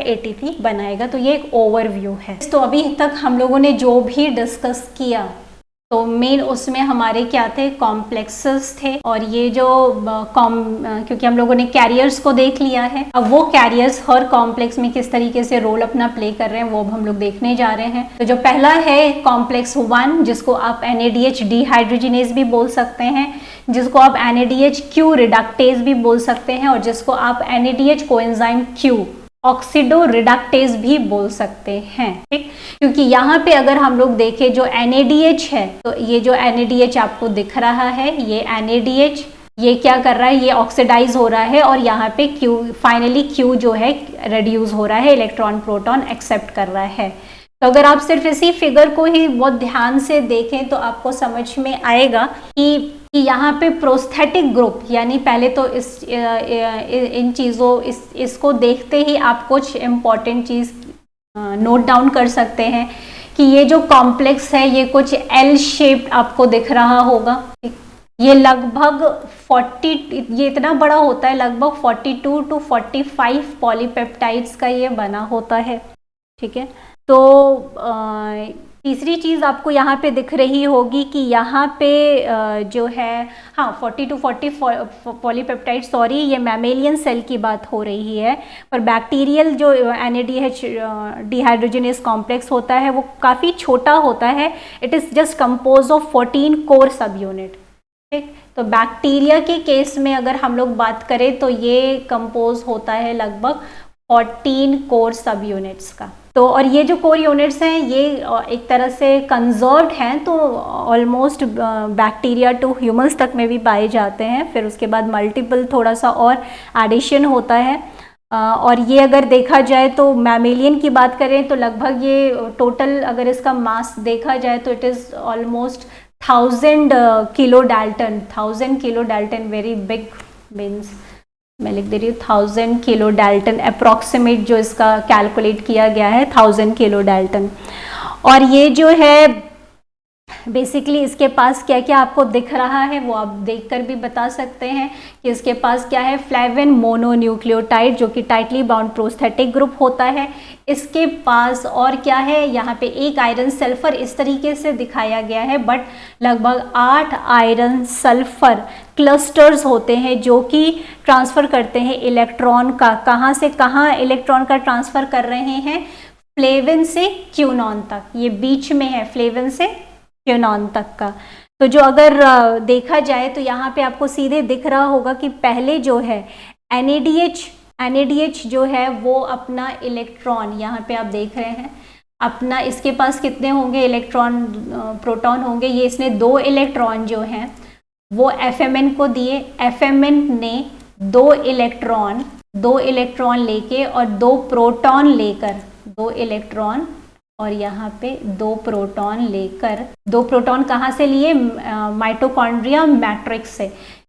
ATP बनाएगा। तो ये एक ओवरव्यू है। तो अभी तक हम लोगों ने जो भी डिस्कस किया तो मेन उसमें हमारे क्या थे, कॉम्प्लेक्सेस थे, और ये जो क्योंकि हम लोगों ने कैरियर्स को देख लिया है, अब वो कैरियर्स हर कॉम्प्लेक्स में किस तरीके से रोल अपना प्ले कर रहे हैं वो हम लोग देखने जा रहे हैं। तो जो पहला है कॉम्प्लेक्स 1, जिसको आप NADH डिहाइड्रोजिनेज भी बोल सकते हैं, जिसको आप NADH Q रिडक्टेज भी बोल सकते हैं, और जिसको आप NADH coenzyme Q oxido reductase भी बोल सकते हैं। ठीक, क्योंकि यहाँ पे अगर हम लोग देखें जो NADH है, तो ये जो NADH आपको दिख रहा है, ये NADH ये क्या कर रहा है, ये ऑक्सीडाइज हो रहा है, और यहाँ पे Q फाइनली Q जो है रिड्यूस हो रहा है, इलेक्ट्रॉन प्रोटॉन एक्सेप्ट कर रहा है। तो अगर आप सिर्फ इसी फिगर को ही बहुत ध्यान से देखें तो आपको समझ में आएगा कि यहाँ पे प्रोस्थेटिक ग्रुप, यानी पहले तो इन चीज़ों इसको देखते ही आप कुछ इम्पॉर्टेंट चीज़ नोट डाउन कर सकते हैं कि ये जो कॉम्प्लेक्स है ये कुछ L शेप्ड आपको दिख रहा होगा। ये लगभग 40, ये इतना बड़ा होता है, लगभग 42 to 45 पॉलीपेप्टाइड्स का ये बना होता है। ठीक है, तो तीसरी चीज़ आपको यहाँ पे दिख रही होगी कि यहाँ पे जो है, हाँ 40 to 40 पॉलीपेप्टाइड, सॉरी ये मैमेलियन सेल की बात हो रही है, पर बैक्टीरियल जो NADH डिहाइड्रोजिनेज कॉम्प्लेक्स होता है वो काफ़ी छोटा होता है। It is just compose of 14 core सब यूनिट। ठीक, तो बैक्टीरिया के केस में अगर हम लोग बात करें तो ये कंपोज होता है लगभग 14 कोर सब यूनिट्स का। तो और ये जो कोर यूनिट्स हैं ये एक तरह से कंजर्व्ड हैं, तो ऑलमोस्ट बैक्टीरिया टू ह्यूमंस तक में भी पाए जाते हैं। फिर उसके बाद मल्टीपल थोड़ा सा और एडिशन होता है। और ये अगर देखा जाए तो मैमेलियन की बात करें तो लगभग ये टोटल अगर इसका मास देखा जाए तो it is almost 1000 kilo Dalton, 1000 kilo Dalton, very big means, मैं लिख दे रही हूँ 1000 किलो डाल्टन अप्रॉक्सीमेट जो इसका कैलकुलेट किया गया है 1000 किलो डाल्टन। और ये जो है बेसिकली इसके पास क्या क्या आपको दिख रहा है वो आप देखकर भी बता सकते हैं कि इसके पास क्या है, फ्लेविन मोनोन्यूक्लियोटाइड जो कि टाइटली बाउंड प्रोस्थेटिक ग्रुप होता है। इसके पास और क्या है, यहाँ पे एक आयरन सल्फर इस तरीके से दिखाया गया है, बट लगभग 8 आयरन सल्फर क्लस्टर्स होते हैं जो कि ट्रांसफ़र करते हैं इलेक्ट्रॉन का, कहाँ से कहाँ इलेक्ट्रॉन का ट्रांसफ़र कर रहे हैं, फ्लेविन से क्यूनॉन तक, ये बीच में है फ्लेविन से क्यूनॉन तक का। तो जो अगर देखा जाए तो यहाँ पे आपको सीधे दिख रहा होगा कि पहले जो है NADH जो है वो अपना इलेक्ट्रॉन, यहाँ पे आप देख रहे हैं अपना, इसके पास कितने होंगे इलेक्ट्रॉन, प्रोटॉन होंगे, ये इसने 2 इलेक्ट्रॉन जो हैं वो FMN को दिए। FMN ने 2 इलेक्ट्रॉन लेके और 2 प्रोटॉन लेकर, 2 इलेक्ट्रॉन और यहाँ पे 2 प्रोटॉन लेकर, 2 प्रोटॉन कहाँ से लिए, माइटोकॉन्ड्रिया मैट्रिक्स से।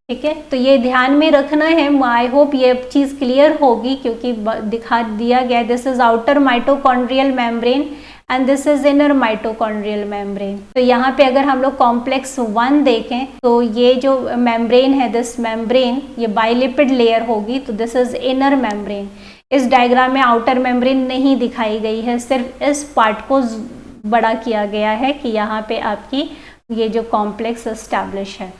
ठीक है, तो ये ध्यान में रखना है। आई होप ये चीज़ क्लियर होगी क्योंकि दिखा दिया गया, this is outer mitochondrial membrane and this is inner mitochondrial membrane. तो यहाँ पे अगर हम लोग कॉम्प्लेक्स 1 देखें तो ये जो मेम्ब्रेन है, दिस मेम्ब्रेन ये बाइलिपिड लेयर होगी, तो दिस इज इनर मेम्ब्रेन। इस डायग्राम में आउटर मेम्ब्रेन नहीं दिखाई गई है, सिर्फ इस पार्ट को बड़ा किया गया है कि यहाँ पे आपकी ये जो कॉम्प्लेक्स एस्टैब्लिश है।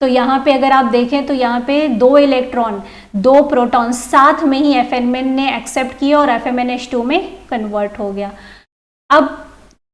तो यहाँ पे अगर आप देखें तो यहाँ पे 2 इलेक्ट्रॉन 2 प्रोटॉन साथ में ही FMN ने एक्सेप्ट किया और FMNH2 में कन्वर्ट हो गया। अब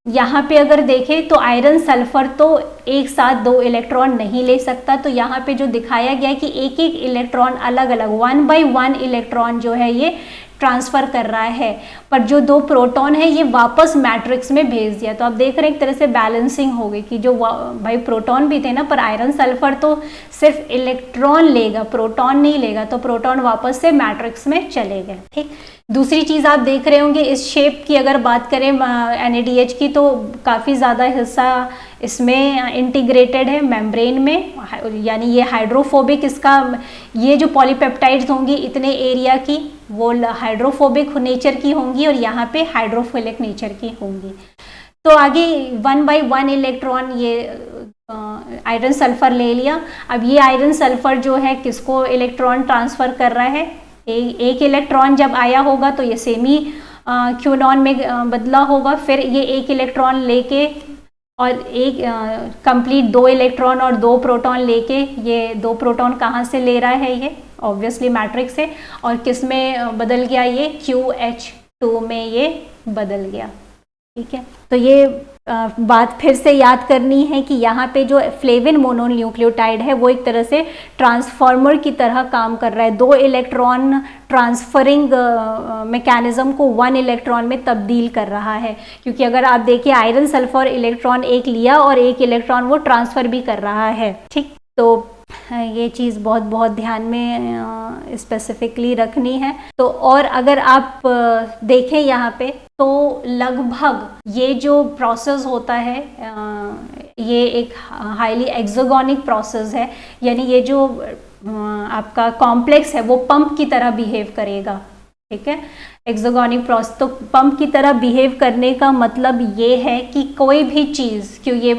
यहाँ पे अगर देखें तो आयरन सल्फर तो एक साथ 2 इलेक्ट्रॉन नहीं ले सकता, तो यहाँ पे जो दिखाया गया है कि एक एक इलेक्ट्रॉन अलग अलग 1 by 1 इलेक्ट्रॉन जो है ये ट्रांसफ़र कर रहा है, पर जो 2 प्रोटॉन है ये वापस मैट्रिक्स में भेज दिया। तो आप देख रहे हैं एक तरह से बैलेंसिंग हो गई कि जो भाई प्रोटॉन भी थे ना, पर आयरन सल्फर तो सिर्फ इलेक्ट्रॉन लेगा, प्रोटॉन नहीं लेगा, तो प्रोटॉन वापस से मैट्रिक्स में चले गए। ठीक, दूसरी चीज़ आप देख रहे होंगे इस शेप की अगर बात करें NADH की, तो काफ़ी ज़्यादा हिस्सा इसमें इंटीग्रेटेड है मेम्ब्रेन में, यानी ये हाइड्रोफोबिक, इसका ये जो पॉलीपेप्टाइड्स होंगी इतने एरिया की वो हाइड्रोफोबिक नेचर की होंगी और यहाँ पे हाइड्रोफिलिक नेचर की होंगी। तो आगे 1 by 1 इलेक्ट्रॉन ये आयरन सल्फर ले लिया। अब ये आयरन सल्फर जो है किसको इलेक्ट्रॉन ट्रांसफ़र कर रहा है, एक इलेक्ट्रॉन जब आया होगा तो ये सेमी क्यूनॉन में बदला होगा, फिर ये एक इलेक्ट्रॉन लेके और एक कंप्लीट 2 इलेक्ट्रॉन और 2 प्रोटॉन लेके, ये 2 प्रोटॉन कहाँ से ले रहा है, ये ऑब्वियसली मैट्रिक्स से, और किस में बदल गया, ये QH2 में ये बदल गया। ठीक है, तो ये बात फिर से याद करनी है कि यहाँ पे जो फ्लेविन मोनोन्यूक्लियोटाइड है वो एक तरह से ट्रांसफार्मर की तरह काम कर रहा है। 2 इलेक्ट्रॉन ट्रांसफरिंग मैकेनिज्म को 1 इलेक्ट्रॉन में तब्दील कर रहा है, क्योंकि अगर आप देखिए आयरन सल्फर इलेक्ट्रॉन एक लिया और एक इलेक्ट्रॉन वो ट्रांसफ़र भी कर रहा है। ठीक, तो ये चीज़ बहुत ध्यान में स्पेसिफिकली रखनी है। तो और अगर आप देखें यहाँ पे तो लगभग ये जो प्रोसेस होता है ये एक हाईली एक्सोगोनिक प्रोसेस है, यानी ये जो आपका कॉम्प्लेक्स है वो पंप की तरह बिहेव करेगा। ठीक है, एक्सोगोनिक प्रोसेस, तो पंप की तरह बिहेव करने का मतलब ये है कि कोई भी चीज़, क्यों ये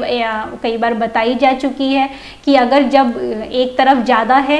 कई बार बताई जा चुकी है कि अगर जब एक तरफ ज़्यादा है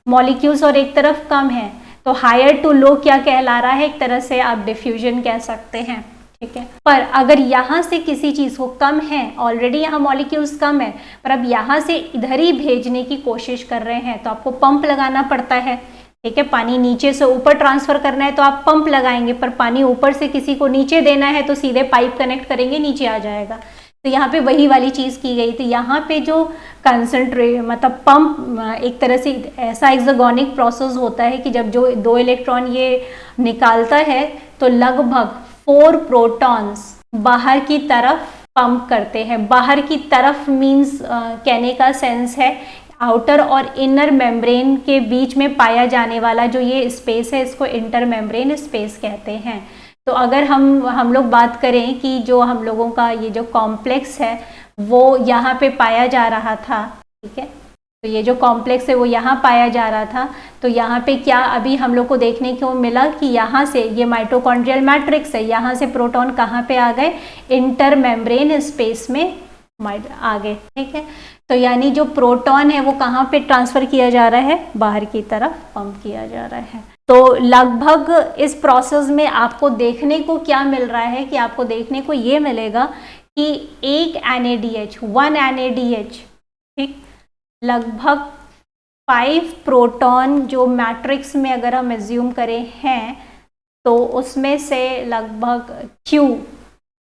मॉलिक्यूल्स और एक तरफ कम है तो हायर टू लो क्या कहला रहा है, एक तरह से आप डिफ्यूजन कह सकते हैं। ठीक है, पर अगर यहाँ से किसी चीज़ को कम है, ऑलरेडी यहाँ मॉलिक्यूल्स कम है, पर अब यहाँ से इधर ही भेजने की कोशिश कर रहे हैं तो आपको पंप लगाना पड़ता है। ठीक है, पानी नीचे से ऊपर ट्रांसफ़र करना है तो आप पंप लगाएंगे, पर पानी ऊपर से किसी को नीचे देना है तो सीधे पाइप कनेक्ट करेंगे, नीचे आ जाएगा। तो यहाँ पे वही वाली चीज़ की गई थी। यहाँ पे जो मतलब पंप एक तरह से ऐसा एक्सोगोनिक प्रोसेस होता है कि जब जो 2 इलेक्ट्रॉन ये निकालता है तो लगभग 4 प्रोटॉन्स बाहर की तरफ पंप करते हैं। बाहर की तरफ मीन्स कहने का सेंस है आउटर और इनर मेम्ब्रेन के बीच में पाया जाने वाला जो ये स्पेस है, इसको इंटर मेम्ब्रेन स्पेस कहते हैं। तो अगर हम लोग बात करें कि जो हम लोगों का ये जो कॉम्प्लेक्स है वो यहाँ पे पाया जा रहा था। ठीक है, तो ये जो कॉम्प्लेक्स है वो यहाँ पाया जा रहा था, तो यहाँ पे क्या अभी हम लोग को देखने को मिला कि यहाँ से ये माइटोकॉन्ड्रियल मैट्रिक्स है, यहाँ से प्रोटॉन कहाँ पे आ गए, इंटर मेम्ब्रेन स्पेस में आ गए। ठीक है, तो यानी जो प्रोटॉन है वो कहाँ पे ट्रांसफ़र किया जा रहा है, बाहर की तरफ पंप किया जा रहा है। तो लगभग इस प्रोसेस में आपको देखने को क्या मिल रहा है कि आपको देखने को ये मिलेगा कि एक NADH 1 NADH, ठीक, लगभग 5 प्रोटॉन जो मैट्रिक्स में अगर हम एज्यूम करें हैं तो उसमें से लगभग Q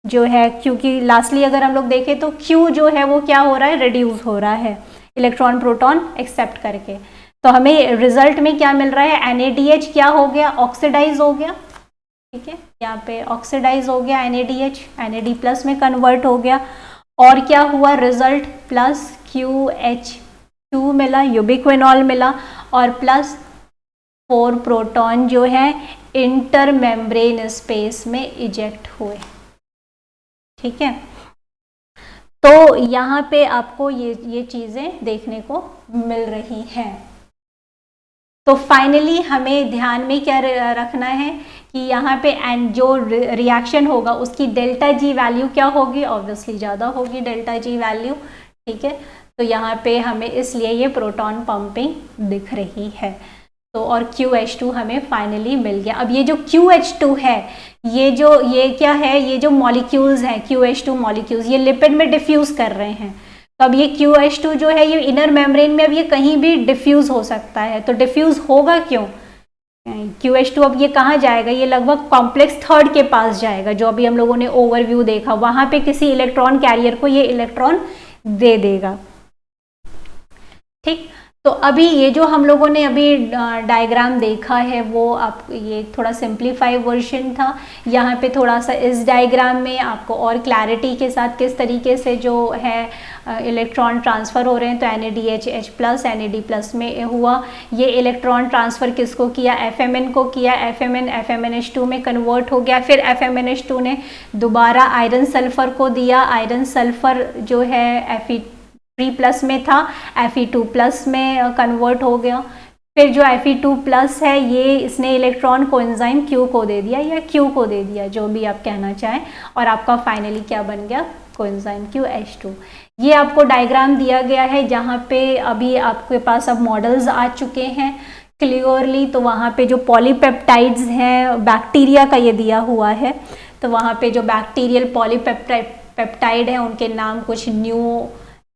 जो है, क्योंकि लास्टली अगर हम लोग देखें तो Q जो है वो क्या हो रहा है, रिड्यूस हो रहा है इलेक्ट्रॉन प्रोटॉन एक्सेप्ट करके। तो हमें रिजल्ट में क्या मिल रहा है, NADH क्या हो गया, ऑक्सीडाइज हो गया। ठीक है, यहाँ पे ऑक्सीडाइज हो गया NADH, NAD प्लस में कन्वर्ट हो गया, और क्या हुआ रिजल्ट, प्लस QH2 मिला, यूबिक्विनॉल मिला, और प्लस 4 प्रोटॉन जो है इंटर मेम्ब्रेन स्पेस में इजेक्ट हुए। ठीक है, तो यहाँ पे आपको ये चीज़ें देखने को मिल रही हैं। तो फाइनली हमें ध्यान में क्या रखना है कि यहाँ पे जो रिएक्शन होगा उसकी डेल्टा जी वैल्यू क्या होगी, ऑब्वियसली ज़्यादा होगी डेल्टा जी वैल्यू। ठीक है, तो यहाँ पे हमें इसलिए ये प्रोटॉन पंपिंग दिख रही है। तो और QH2 हमें फाइनली मिल गया। अब ये जो QH2 है ये क्या है, ये जो मॉलिक्यूल्स हैं QH2 मॉलिक्यूल्स ये लिपिड में डिफ्यूज़ कर रहे हैं। तो अब ये QH2 जो है ये इनर मेम्ब्रेन में अब ये कहीं भी डिफ्यूज़ हो सकता है। तो डिफ्यूज़ होगा क्यों, QH2 अब ये कहाँ जाएगा, ये लगभग कॉम्प्लेक्स थर्ड के पास जाएगा, जो अभी हम लोगों ने ओवरव्यू देखा, वहाँ पे किसी इलेक्ट्रॉन कैरियर को ये इलेक्ट्रॉन दे देगा। ठीक, तो अभी ये जो हम लोगों ने अभी डायग्राम देखा है वो आप ये थोड़ा सिंप्लीफाई वर्जन था। यहाँ पे थोड़ा सा इस डायग्राम में आपको और क्लैरिटी के साथ किस तरीके से जो है इलेक्ट्रॉन ट्रांसफ़र हो रहे हैं। तो NADH H plus NAD plus में हुआ, ये इलेक्ट्रॉन ट्रांसफ़र किसको किया, FMN को किया, FMNH2 में कन्वर्ट हो गया, फिर FMNH2 ने दोबारा आयरन सल्फ़र को दिया, आयरन सल्फ़र जो है Fe3 प्लस में था, Fe2 प्लस में कन्वर्ट हो गया। फिर जो Fe2 प्लस है ये इसने इलेक्ट्रॉन कोएंजाइम Q को दे दिया या Q को दे दिया, जो भी आप कहना चाहें, और आपका फाइनली क्या बन गया, कोएंजाइम QH2। ये आपको डायग्राम दिया गया है जहाँ पे अभी आपके पास अब मॉडल्स आ चुके हैं क्लियरली, तो वहाँ पे जो पॉलीपेप्टाइड्स हैं, बैक्टीरिया का ये दिया हुआ है, तो वहाँ पे जो बैक्टीरियल पॉलीपेप्टाइड हैं उनके नाम कुछ nu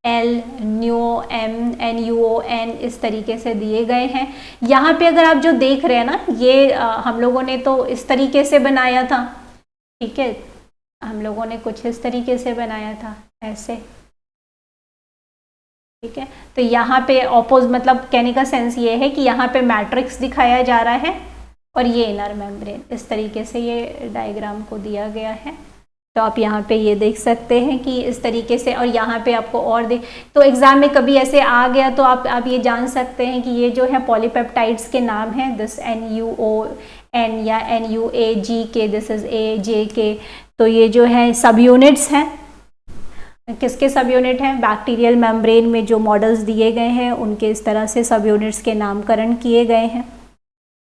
L, nu M, NuON इस तरीके से दिए गए हैं। यहाँ पे अगर आप जो देख रहे हैं ना, ये हम लोगों ने तो इस तरीके से बनाया था, ठीक है, हम लोगों ने कुछ इस तरीके से बनाया था, ऐसे, ठीक है। तो यहाँ पे मतलब कहने का सेंस ये है कि यहाँ पे मैट्रिक्स दिखाया जा रहा है और ये इनर मेम्ब्रेन, इस तरीके से ये डायग्राम को दिया गया है। तो आप यहाँ पे ये देख सकते हैं कि इस तरीके से, और यहाँ पे आपको और तो एग्जाम में कभी ऐसे आ गया तो आप ये जान सकते हैं कि ये जो है पॉलीपेप्टाइड्स के नाम हैं, दिस NuON या NuAG के, दिस इज AJK। तो ये जो है सब यूनिट्स हैं, किसके सब यूनिट हैं, बैक्टीरियल मेम्ब्रेन में जो मॉडल्स दिए गए हैं उनके इस तरह से सब यूनिट्स के नामकरण किए गए हैं।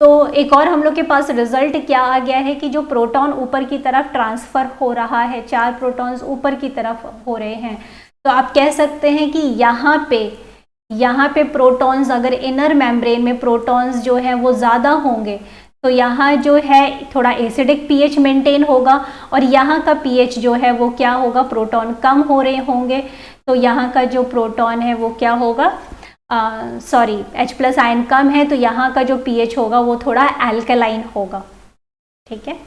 तो एक और हम लोग के पास रिजल्ट क्या आ गया है कि जो प्रोटॉन ऊपर की तरफ ट्रांसफ़र हो रहा है, 4 प्रोटॉन्स ऊपर की तरफ हो रहे हैं, तो आप कह सकते हैं कि यहाँ पे प्रोटॉन्स, अगर इनर मेम्ब्रेन में प्रोटॉन्स जो हैं वो ज़्यादा होंगे तो यहाँ जो है थोड़ा एसिडिक pH मेंटेन होगा, और यहाँ का pH जो है वो क्या होगा, प्रोटॉन कम हो रहे होंगे, तो यहाँ का जो प्रोटॉन है वो क्या होगा, H+ आयन कम है, तो यहाँ का जो pH होगा वो थोड़ा एल्कलाइन होगा, ठीक है।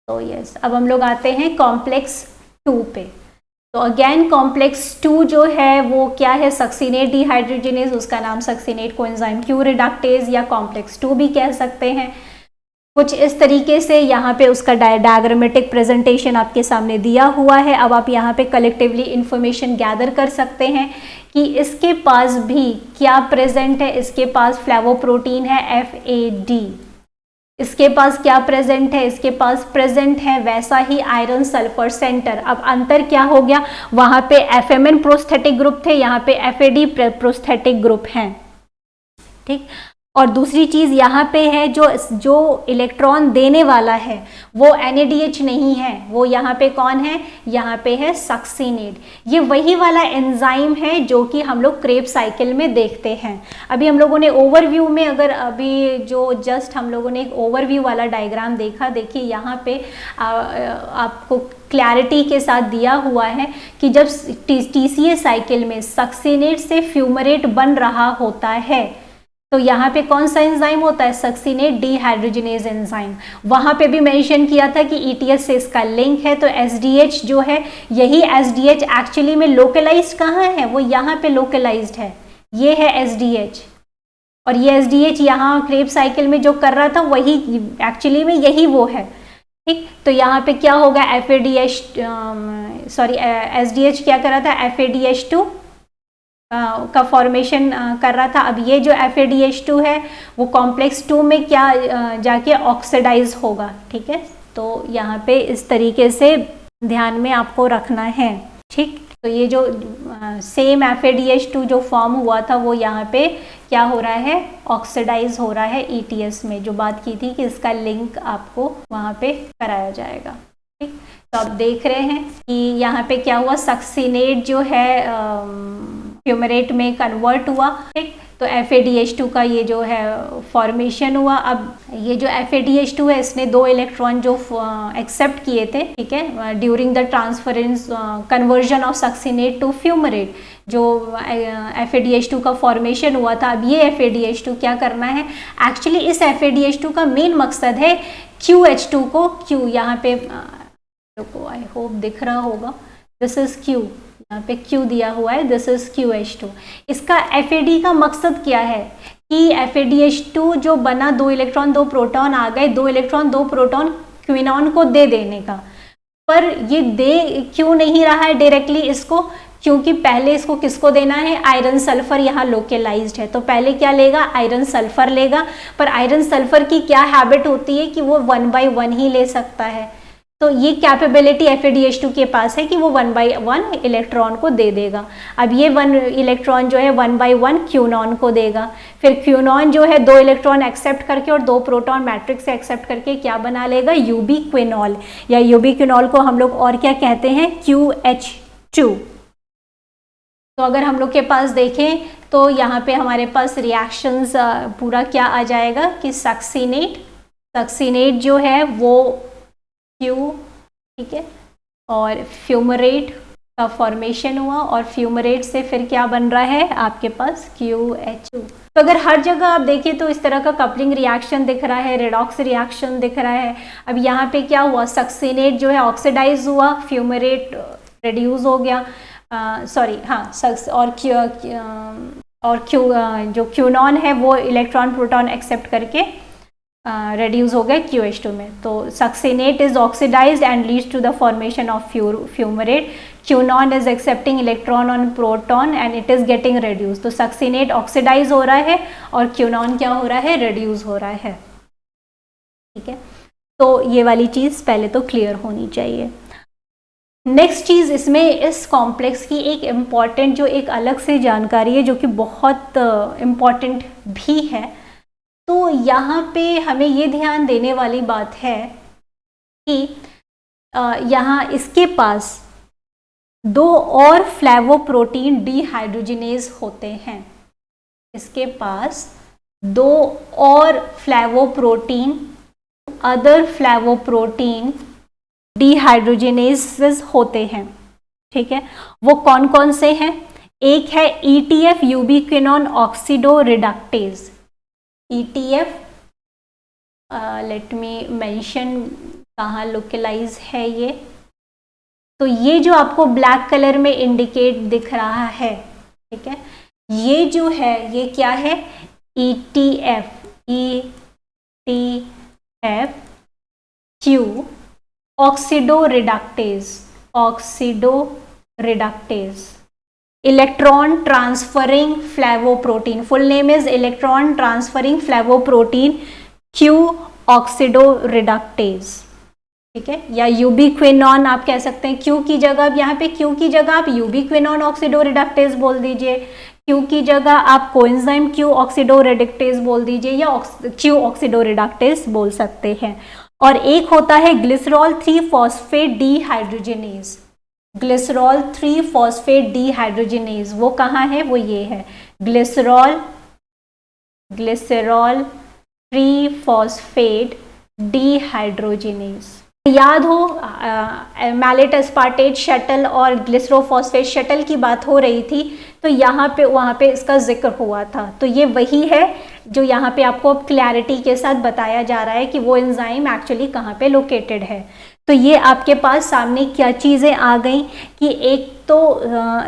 तो यस, अब हम लोग आते हैं कॉम्प्लेक्स 2 पे। तो अगेन कॉम्प्लेक्स 2 जो है वो क्या है, सक्सीनेट डिहाइड्रोजिनेज, उसका नाम सक्सीनेट कोएंजाइम Q रिडक्टेज या कॉम्प्लेक्स 2 भी कह सकते हैं। कुछ इस तरीके से यहाँ पे उसका डायग्रामेटिक प्रेजेंटेशन आपके सामने दिया हुआ है। अब आप यहाँ पे कलेक्टिवली इंफॉर्मेशन गैदर कर सकते हैं कि इसके पास भी क्या प्रेजेंट है, इसके पास फ्लेवोप्रोटीन है FAD, इसके पास क्या प्रेजेंट है, इसके पास प्रेजेंट है वैसा ही आयरन सल्फर सेंटर। अब अंतर क्या हो गया, वहाँ पे FMN प्रोस्थेटिक ग्रुप थे, यहाँ पे FAD प्रोस्थेटिक ग्रुप हैं, ठीक। और दूसरी चीज़ यहाँ पे है, जो इलेक्ट्रॉन देने वाला है वो NADH नहीं है, वो यहाँ पे कौन है, यहाँ पे है सक्सीनेट। ये वही वाला एंजाइम है जो कि हम लोग क्रेब्स साइकिल में देखते हैं। अभी हम लोगों ने ओवरव्यू में, अगर अभी जो जस्ट हम लोगों ने एक ओवरव्यू वाला डायग्राम देखा, देखिए यहाँ पे आपको क्लैरिटी के साथ दिया हुआ है कि जब TCA साइकिल में सक्सीनेट से फ्यूमरेट बन रहा होता है तो यहाँ पे कौन सा एंजाइम होता है, सक्सीनेट डिहाइड्रोजिनेज एंजाइम। वहाँ पे भी मेंशन किया था कि ETS से इसका लिंक है, तो SDH जो है, यही SDH एक्चुअली में लोकलाइज्ड कहाँ है, वो यहाँ पे लोकलाइज्ड है, ये है SDH। और ये SDH यहाँ क्रेब्स साइकिल में जो कर रहा था वही एक्चुअली में यही वो है, ठीक। तो यहाँ पे क्या होगा, SDH क्या कर रहा था, FADH2 का फॉर्मेशन कर रहा था। अब ये जो FADH2 है वो कॉम्प्लेक्स 2 में क्या जाके ऑक्सीडाइज होगा, ठीक है। तो यहाँ पे इस तरीके से ध्यान में आपको रखना है, ठीक। तो ये जो सेम FADH2 जो फॉर्म हुआ था वो यहाँ पे क्या हो रहा है, ऑक्सीडाइज हो रहा है ETS में, जो बात की थी कि इसका लिंक आपको वहाँ पे कराया जाएगा, ठीक। तो आप देख रहे हैं कि यहाँ पे क्या हुआ, सक्सीनेट जो है फ्यूमरेट में कन्वर्ट हुआ, ठीक। तो FADH2 का ये जो है फॉर्मेशन हुआ। अब ये जो FADH2 है इसने 2 इलेक्ट्रॉन जो एक्सेप्ट किए थे, ठीक है, during the transference conversion of succinate to fumarate, जो FADH2 का फॉर्मेशन हुआ था। अब ये FADH2 क्या करना है, एक्चुअली इस FADH2 का मेन मकसद है QH2 को, Q यहाँ पे को आई होप दिख रहा होगा, दिस इज Q, यहाँ पे Q दिया हुआ है, दिस इज QH2। इसका FAD का मकसद क्या है कि FADH2 जो बना, 2 इलेक्ट्रॉन 2 प्रोटॉन आ गए, 2 इलेक्ट्रॉन 2 प्रोटॉन क्विनॉन को दे देने का, पर ये दे क्यों नहीं रहा है डायरेक्टली इसको, क्योंकि पहले इसको किसको देना है, आयरन सल्फर यहाँ लोकलाइज्ड है, तो पहले क्या लेगा, आयरन सल्फर लेगा। पर आयरन सल्फर की क्या हैबिट होती है कि वो 1/1 ही ले सकता है, तो ये कैपेबिलिटी FADH2 के पास है कि वो 1/1 इलेक्ट्रॉन को दे देगा। अब ये 1 इलेक्ट्रॉन जो है 1/1 क्यूनॉन को देगा, फिर क्यूनॉन जो है 2 इलेक्ट्रॉन एक्सेप्ट करके और 2 प्रोटॉन मैट्रिक्स से एक्सेप्ट करके क्या बना लेगा, यूबीक्विनॉल, या यूबीक्विनॉल को हम लोग और क्या कहते हैं, QH2। तो अगर हम लोग के पास देखें तो यहाँ पे हमारे पास रिएक्शंस पूरा क्या आ जाएगा कि सक्सीनेट जो है वो Q, ठीक है, और फ्यूमरेट का फॉर्मेशन हुआ और फ्यूमरेट से फिर क्या बन रहा है आपके पास QHO। तो अगर हर जगह आप देखें तो इस तरह का कपलिंग रिएक्शन दिख रहा है, रेडॉक्स रिएक्शन दिख रहा है। अब यहाँ पे क्या हुआ, सक्सीनेट जो है ऑक्सीडाइज हुआ, फ्यूमरेट रिड्यूस हो गया, जो क्यूनॉन है वो इलेक्ट्रॉन प्रोटॉन एक्सेप्ट करके reduce हो गया QH2 में। तो succinate is oxidised and leads to the formation of fumarate. Quinone is accepting electron on proton and it is getting reduce. तो सक्सीनेट ऑक्सीडाइज हो रहा है और क्यूनॉन क्या हो रहा है, रेड्यूस हो रहा है, ठीक है। तो ये वाली चीज़ पहले तो क्लियर होनी चाहिए। नेक्स्ट चीज़ इसमें इस कॉम्प्लेक्स की एक इम्पॉर्टेंट जो एक अलग से जानकारी है जो कि बहुत इम्पॉर्टेंट भी है। तो यहाँ पे हमें ये ध्यान देने वाली बात है कि यहाँ इसके पास 2 और फ्लैवोप्रोटीन डीहाइड्रोजिनेज होते हैं। इसके पास 2 और अदर फ्लैवोप्रोटीन डीहाइड्रोजिनेज होते हैं, ठीक है। वो कौन कौन से हैं? एक है ETF यूबिक्विनोन oxido reductase. ETF, let me mention कहाँ लोकलाइज है ये। तो ये जो आपको ब्लैक कलर में इंडिकेट दिख रहा है, ठीक है, ये जो है ये क्या है, ETF Q oxidoreductase electron transferring flavoprotein. Full name is electron transferring flavoprotein Q oxidoreductase, ठीक है, या यूबिक्विनॉन आप कह सकते हैं। Q की जगह, अब यहाँ पे Q की जगह आप यूबिक्विनॉन ऑक्सीडो रिडक्टेज बोल दीजिए, Q की जगह आप कोएंजाइम Q ऑक्सीडो रिडक्टेज बोल दीजिए, या Q ऑक्सीडो रिडक्टेज बोल सकते हैं। और एक होता है ग्लिसरॉल 3-फॉस्फेट डीहाइड्रोजिनेज। ग्लिसरॉल 3-फॉस्फेट डीहाइड्रोजिनेज वो कहाँ है, वो ये है, ग्लिसरॉल 3-फॉस्फेट डीहाइड्रोजिनेज। याद हो मैलेट एस्पार्टेट शटल और ग्लिसरोफॉस्फेट शटल की बात हो रही थी, तो यहाँ पे वहाँ पे इसका जिक्र हुआ था। तो ये वही है जो यहाँ पे आपको क्लैरिटी के साथ बताया जा रहा है कि वो एंजाइम एक्चुअली कहाँ पे लोकेटेड है। तो ये आपके पास सामने क्या चीज़ें आ गई कि एक तो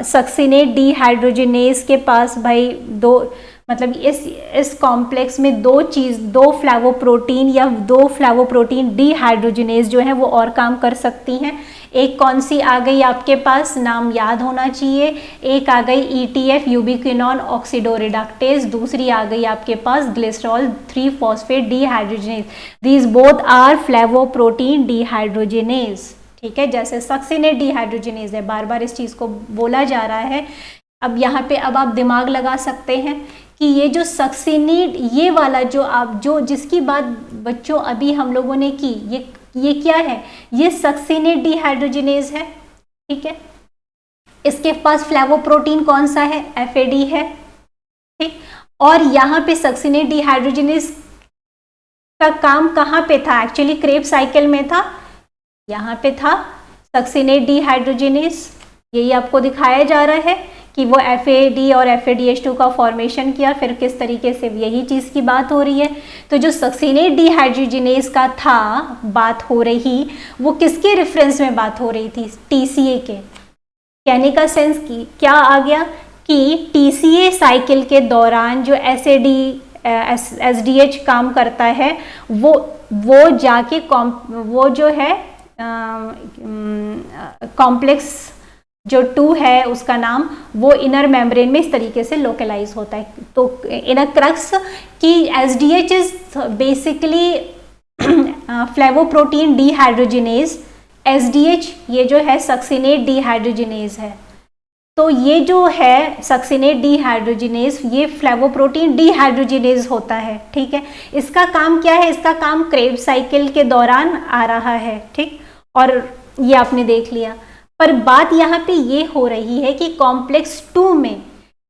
सक्सीनेट डीहाइड्रोजिनेज के पास भाई 2, मतलब इस कॉम्प्लेक्स में 2 फ्लैवोप्रोटीन या 2 फ्लैवोप्रोटीन डीहाइड्रोजिनेज जो है वो और काम कर सकती हैं। एक कौन सी आ गई आपके पास, नाम याद होना चाहिए, एक आ गई ETF यूबिक्विनॉन ऑक्सीडो रिडक्टेज, दूसरी आ गई आपके पास ग्लिसरॉल 3-फॉस्फेट dehydrogenase. These both are flavoprotein dehydrogenase, ठीक है। जैसे सक्सीनेट डीहाइड्रोजिनेज है, बार बार इस चीज़ को बोला जा रहा है। अब यहाँ पे अब आप दिमाग लगा सकते हैं कि ये जो सक्सीनेट, ये वाला जो जिसकी बात बच्चों अभी हम लोगों ने की, ये क्या है, ये सक्सीनेट डीहाइड्रोजिनेज है, ठीक है। इसके पास फ्लैवोप्रोटीन कौन सा है, FAD है, ठीक। और यहाँ पे सक्सीनेट डीहाइड्रोजिनेज का काम कहाँ पे था, एक्चुअली क्रेब साइकिल में था, यहाँ पे था सक्सीनेट डीहाइड्रोजिनेज। यही आपको दिखाया जा रहा है कि वो FAD और FADH2 का फॉर्मेशन किया, फिर किस तरीके से, यही चीज़ की बात हो रही है। तो जो सक्सीनेट डीहाइड्रोजिनेज का था बात हो रही, वो किसके रेफरेंस में बात हो रही थी, TCA के। कहने का सेंस की क्या आ गया कि TCA साइकिल के दौरान जो SDH काम करता है, वो जाके वो जो है कॉम्प्लेक्स जो 2 है उसका नाम, वो इनर मेम्ब्रेन में इस तरीके से लोकलाइज होता है। तो इनर क्रक्स की SDH is basically flavoprotein dehydrogenase, SDH ये जो है सक्सीनेट डीहाइड्रोजिनेज है। तो ये जो है सक्सीनेट डीहाइड्रोजिनेज, ये फ्लैवोप्रोटीन डीहाइड्रोजिनेज होता है, ठीक है। इसका काम क्या है, इसका काम क्रेब साइकिल के दौरान आ रहा है, ठीक। और ये आपने देख लिया। पर बात यहाँ पे ये हो रही है कि कॉम्प्लेक्स 2 में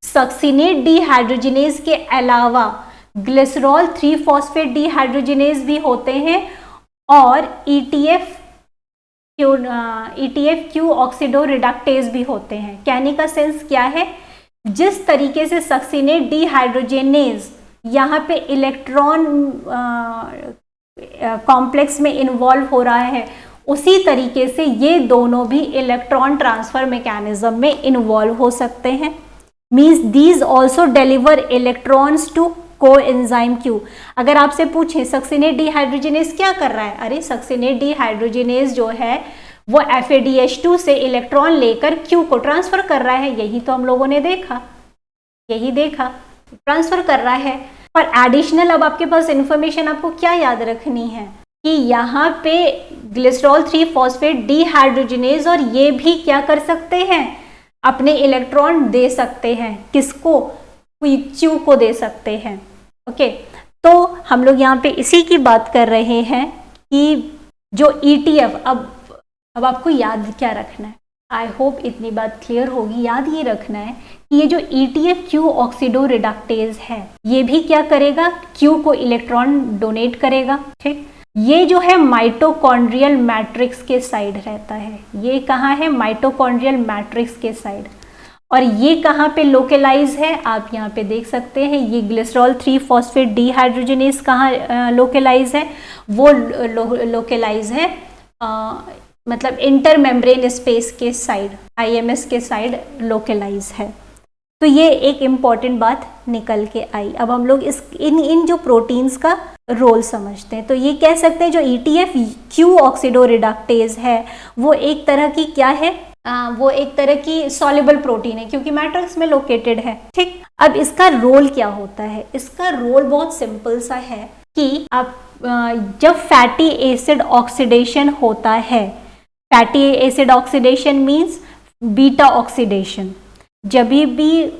सक्सिनेट डिहाइड्रोजिनेज के अलावा ग्लिसरॉल 3-फॉस्फेट डिहाइड्रोजिनेज भी होते हैं और ETF क्यू ऑक्सीडो रिडक्टेज भी होते हैं। कहने का सेंस क्या है, जिस तरीके से सक्सिनेट डिहाइड्रोजिनेज यहाँ पे इलेक्ट्रॉन कॉम्प्लेक्स में इन्वॉल्व हो रहा है, उसी तरीके से ये दोनों भी इलेक्ट्रॉन ट्रांसफर मैकेनिज्म में इन्वॉल्व हो सकते हैं। Means these also deliver electrons to coenzyme Q. अगर आपसे पूछें सक्सिनेट डिहाइड्रोजिनेज क्या कर रहा है, अरे सक्सिनेट डिहाइड्रोजिनेज जो है वो FADH2 से इलेक्ट्रॉन लेकर क्यू को ट्रांसफर कर रहा है। यही तो हम लोगों ने देखा, यही देखा, ट्रांसफर कर रहा है। पर एडिशनल अब आपके पास इंफॉर्मेशन आपको क्या याद रखनी है कि यहाँ पे ग्लिसरॉल 3-फॉस्फेट डिहाइड्रोजिनेज और ये भी क्या कर सकते हैं, अपने इलेक्ट्रॉन दे सकते हैं। किसको, क्यू को दे सकते हैं। ओके, तो हम लोग यहाँ पे इसी की बात कर रहे हैं कि जो ETF, अब आपको याद क्या रखना है, आई होप इतनी बात क्लियर होगी। याद ये रखना है कि ये जो ETF क्यू ऑक्सीडो रिडक्टेज है, ये भी क्या करेगा, क्यू को इलेक्ट्रॉन डोनेट करेगा। ठीक, ये जो है माइटोकॉन्ड्रियल मैट्रिक्स के साइड रहता है। ये कहाँ है, माइटोकॉन्ड्रियल मैट्रिक्स के साइड। और ये कहाँ पे लोकेलाइज है, आप यहाँ पे देख सकते हैं, ये ग्लिसरॉल 3-फॉस्फेट डिहाइड्रोजिनेज कहाँ लोकेलाइज है, वो लोकेलाइज है मतलब इंटर मेम्ब्रेन स्पेस के साइड, IMS के साइड लोकेलाइज है। तो ये एक इम्पॉर्टेंट बात निकल के आई। अब हम लोग इन जो प्रोटीन्स का रोल समझते हैं। तो ये कह सकते हैं जो ETF क्यू ऑक्सीडो रिडक्टेज है वो एक तरह की क्या है, वो एक तरह की सॉल्युबल प्रोटीन है क्योंकि मैट्रिक्स में लोकेटेड है। ठीक, अब इसका रोल क्या होता है, इसका रोल बहुत सिंपल सा है कि आप जब फैटी एसिड ऑक्सीडेशन होता है, fatty acid oxidation means beta oxidation, जब भी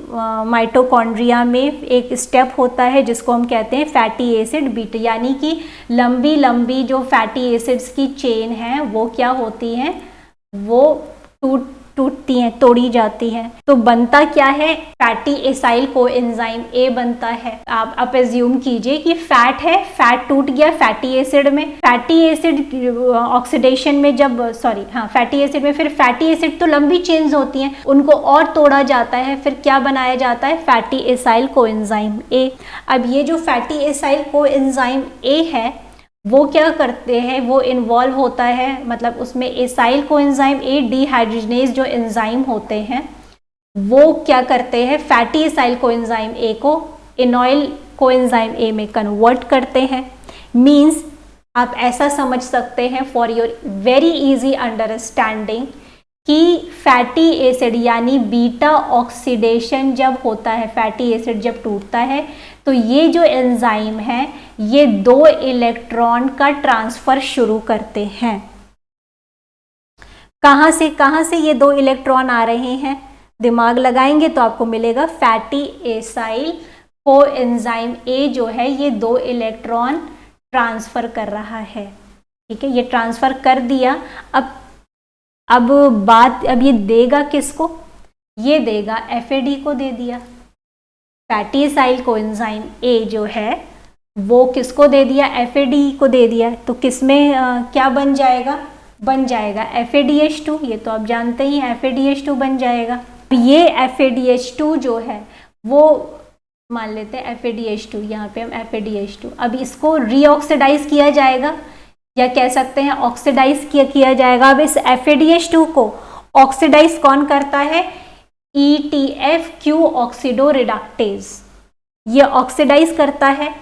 माइटोकॉन्ड्रिया में एक स्टेप होता है जिसको हम कहते हैं फैटी एसिड बीटा, यानी कि लंबी लंबी जो फैटी एसिड्स की चेन है वो क्या होती हैं, वो टूटती हैं, तोड़ी जाती हैं। तो बनता क्या है, फैटी एसाइल कोएंजाइम A बनता है। आप एज्यूम कीजिए कि फैट है, फैट टूट गया फैटी एसिड में, फैटी एसिड ऑक्सीडेशन में जब फैटी एसिड में, फिर फैटी एसिड तो लंबी चेन्स होती हैं, उनको और तोड़ा जाता है, फिर क्या बनाया जाता है, फैटी एसाइल कोएंजाइम A। अब ये जो फैटी एसाइल कोएंजाइम A है वो क्या करते हैं, वो इन्वॉल्व होता है, मतलब उसमें एसाइल कोएंजाइम A डिहाइड्रोजिनेज जो एंजाइम होते हैं वो क्या करते हैं, फैटी एसाइल कोएंजाइम A को इनॉइल कोएंजाइम A में कन्वर्ट करते हैं। मींस आप ऐसा समझ सकते हैं for your very easy understanding कि फैटी एसिड यानी बीटा ऑक्सीडेशन जब होता है, फैटी एसिड जब टूटता है, तो ये जो एंजाइम है ये 2 इलेक्ट्रॉन का ट्रांसफर शुरू करते हैं। कहाँ से ये 2 इलेक्ट्रॉन आ रहे हैं, दिमाग लगाएंगे तो आपको मिलेगा फैटी एसाइल कोएंजाइम A जो है ये 2 इलेक्ट्रॉन ट्रांसफर कर रहा है। ठीक है, ये ट्रांसफर कर दिया। अब ये देगा किसको, ये देगा FAD को दे दिया। फैटी एसाइल कोएंजाइम A जो है वो किसको दे दिया, FAD को दे दिया। तो किसमें क्या बन जाएगा, बन जाएगा FADH2। ये तो आप जानते ही हैं FADH2 बन जाएगा। ये FADH2 जो है वो मान लेते हैं FADH2, यहाँ पे हम FADH2, अब इसको रीऑक्सीडाइज किया जाएगा या कह सकते हैं ऑक्सीडाइज किया जाएगा। अब इस FADH2 को ऑक्सीडाइज कौन करता है, ETF क्यू ऑक्सीडो रिडक्टेज, ये ऑक्सीडाइज करता है।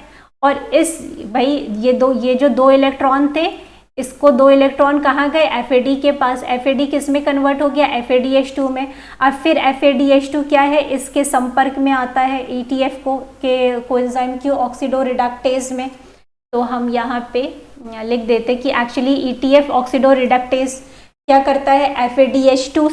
और इस भाई ये जो 2 इलेक्ट्रॉन थे, इसको 2 इलेक्ट्रॉन कहाँ गए, FAD के पास। FAD किस में कन्वर्ट हो गया, FADH2 में। अब फिर FADH2 क्या है, इसके संपर्क में आता है ETF के कोएंजाइम क्यू ऑक्सीडो रिडक्टेज में। तो हम यहाँ पे लिख देते कि एक्चुअली ETF ऑक्सीडो रिडक्टेज क्या करता है, FADH2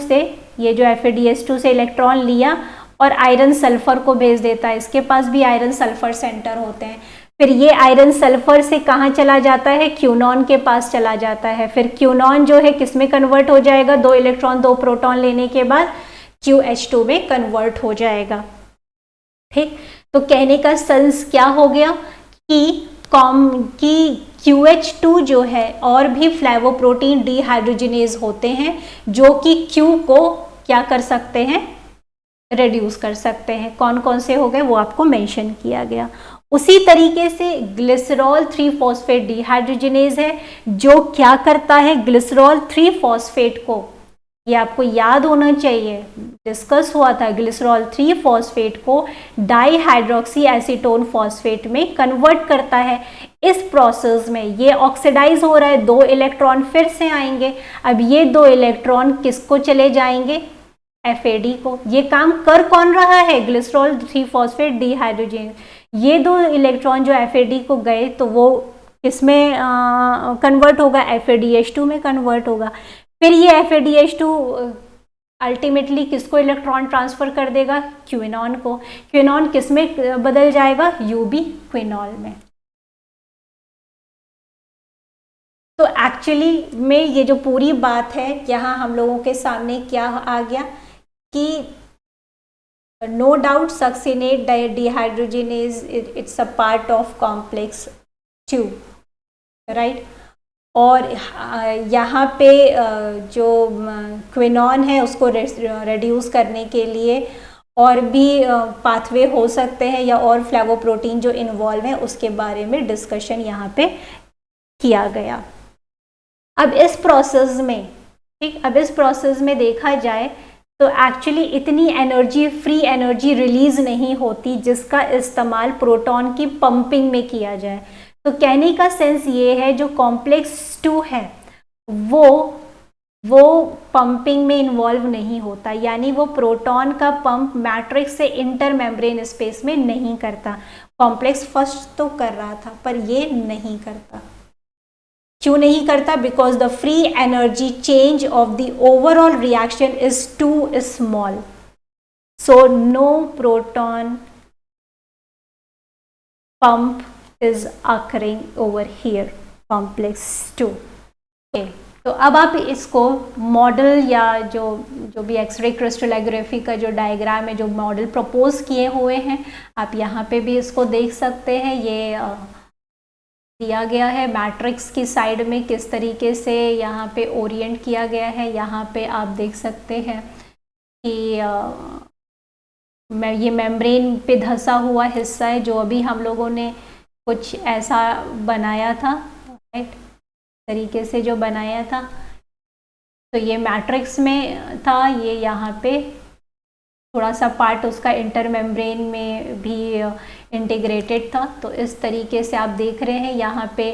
से ये जो FADH2 से इलेक्ट्रॉन लिया और आयरन सल्फर को भेज देता है। इसके पास भी आयरन सल्फर सेंटर होते हैं। फिर ये आयरन सल्फर से कहाँ चला जाता है, क्यूनॉन के पास चला जाता है। फिर क्यूनॉन जो है किस में कन्वर्ट हो जाएगा, 2 इलेक्ट्रॉन 2 प्रोटॉन लेने के बाद QH2 में कन्वर्ट हो जाएगा। ठीक, तो कहने का सेंस क्या हो गया कि QH2 जो है और भी फ्लैवोप्रोटीन डिहाइड्रोजिनेज होते हैं जो कि Q को क्या कर सकते हैं, रिड्यूस कर सकते हैं। कौन कौन से हो गए वो आपको मेंशन किया गया। उसी तरीके से ग्लिसरॉल 3 फॉस्फेट डिहाइड्रोजिनेज है जो क्या करता है, ग्लिसरॉल 3 फॉस्फेट को, ये आपको याद होना चाहिए, डिस्कस हुआ था, ग्लिसरॉल 3 फॉस्फेट को डाईहाइड्रोक्सी एसीटोन फॉस्फेट में कन्वर्ट करता है। इस प्रोसेस में ये ऑक्सीडाइज हो रहा है, 2 इलेक्ट्रॉन फिर से आएंगे। अब ये 2 इलेक्ट्रॉन किसको चले जाएंगे, FAD को। ये काम कर कौन रहा है, ग्लिसरॉल 3 फॉस्फेट डिहाइड्रोजिनेज। ये 2 इलेक्ट्रॉन जो FAD को गए तो वो किसमें कन्वर्ट होगा, FADH2 में कन्वर्ट होगा। फिर ये FADH2 अल्टीमेटली किसको इलेक्ट्रॉन ट्रांसफर कर देगा, क्विनॉन को। क्विनॉन किस में बदल जाएगा, UB क्विनॉल में। तो एक्चुअली में ये जो पूरी बात है यहाँ हम लोगों के सामने क्या आ गया कि no doubt succinate dehydrogenase it's a part of complex 2, right. और यहाँ पे जो क्विनॉन है उसको रेड्यूस करने के लिए और भी पाथवे हो सकते हैं या और फ्लैवोप्रोटीन जो इन्वॉल्व है उसके बारे में डिस्कशन यहाँ पे किया गया। अब इस प्रोसेस में, ठीक, अब इस प्रोसेस में देखा जाए तो एक्चुअली इतनी एनर्जी, फ्री एनर्जी रिलीज नहीं होती जिसका इस्तेमाल प्रोटॉन की पंपिंग में किया जाए। तो कहने का सेंस ये है जो कॉम्प्लेक्स 2 है वो पंपिंग में इन्वॉल्व नहीं होता, यानी वो प्रोटॉन का पंप मैट्रिक्स से इंटर मेम्ब्रेन स्पेस में नहीं करता। कॉम्प्लेक्स फर्स्ट तो कर रहा था पर ये नहीं करता। क्यों नहीं करता, because the free energy change of the overall reaction is too small, so no proton pump is occurring over here complex 2। okay, तो अब आप इसको मॉडल या जो भी एक्सरे क्रिस्टलोग्राफी का जो डायग्राम है, जो मॉडल प्रपोज किए हुए हैं, आप यहाँ पे भी इसको देख सकते हैं। ये दिया गया है मैट्रिक्स की साइड में किस तरीके से यहाँ पे ओरिएंट किया गया है। यहाँ पे आप देख सकते हैं कि ये मेम्ब्रेन पे धंसा हुआ हिस्सा है जो अभी हम लोगों ने कुछ ऐसा बनाया था, राइट, तरीके से जो बनाया था। तो ये मैट्रिक्स में था, ये यहाँ पे थोड़ा सा पार्ट उसका इंटर मेम्ब्रेन में भी इंटीग्रेटेड था। तो इस तरीके से आप देख रहे हैं यहाँ पे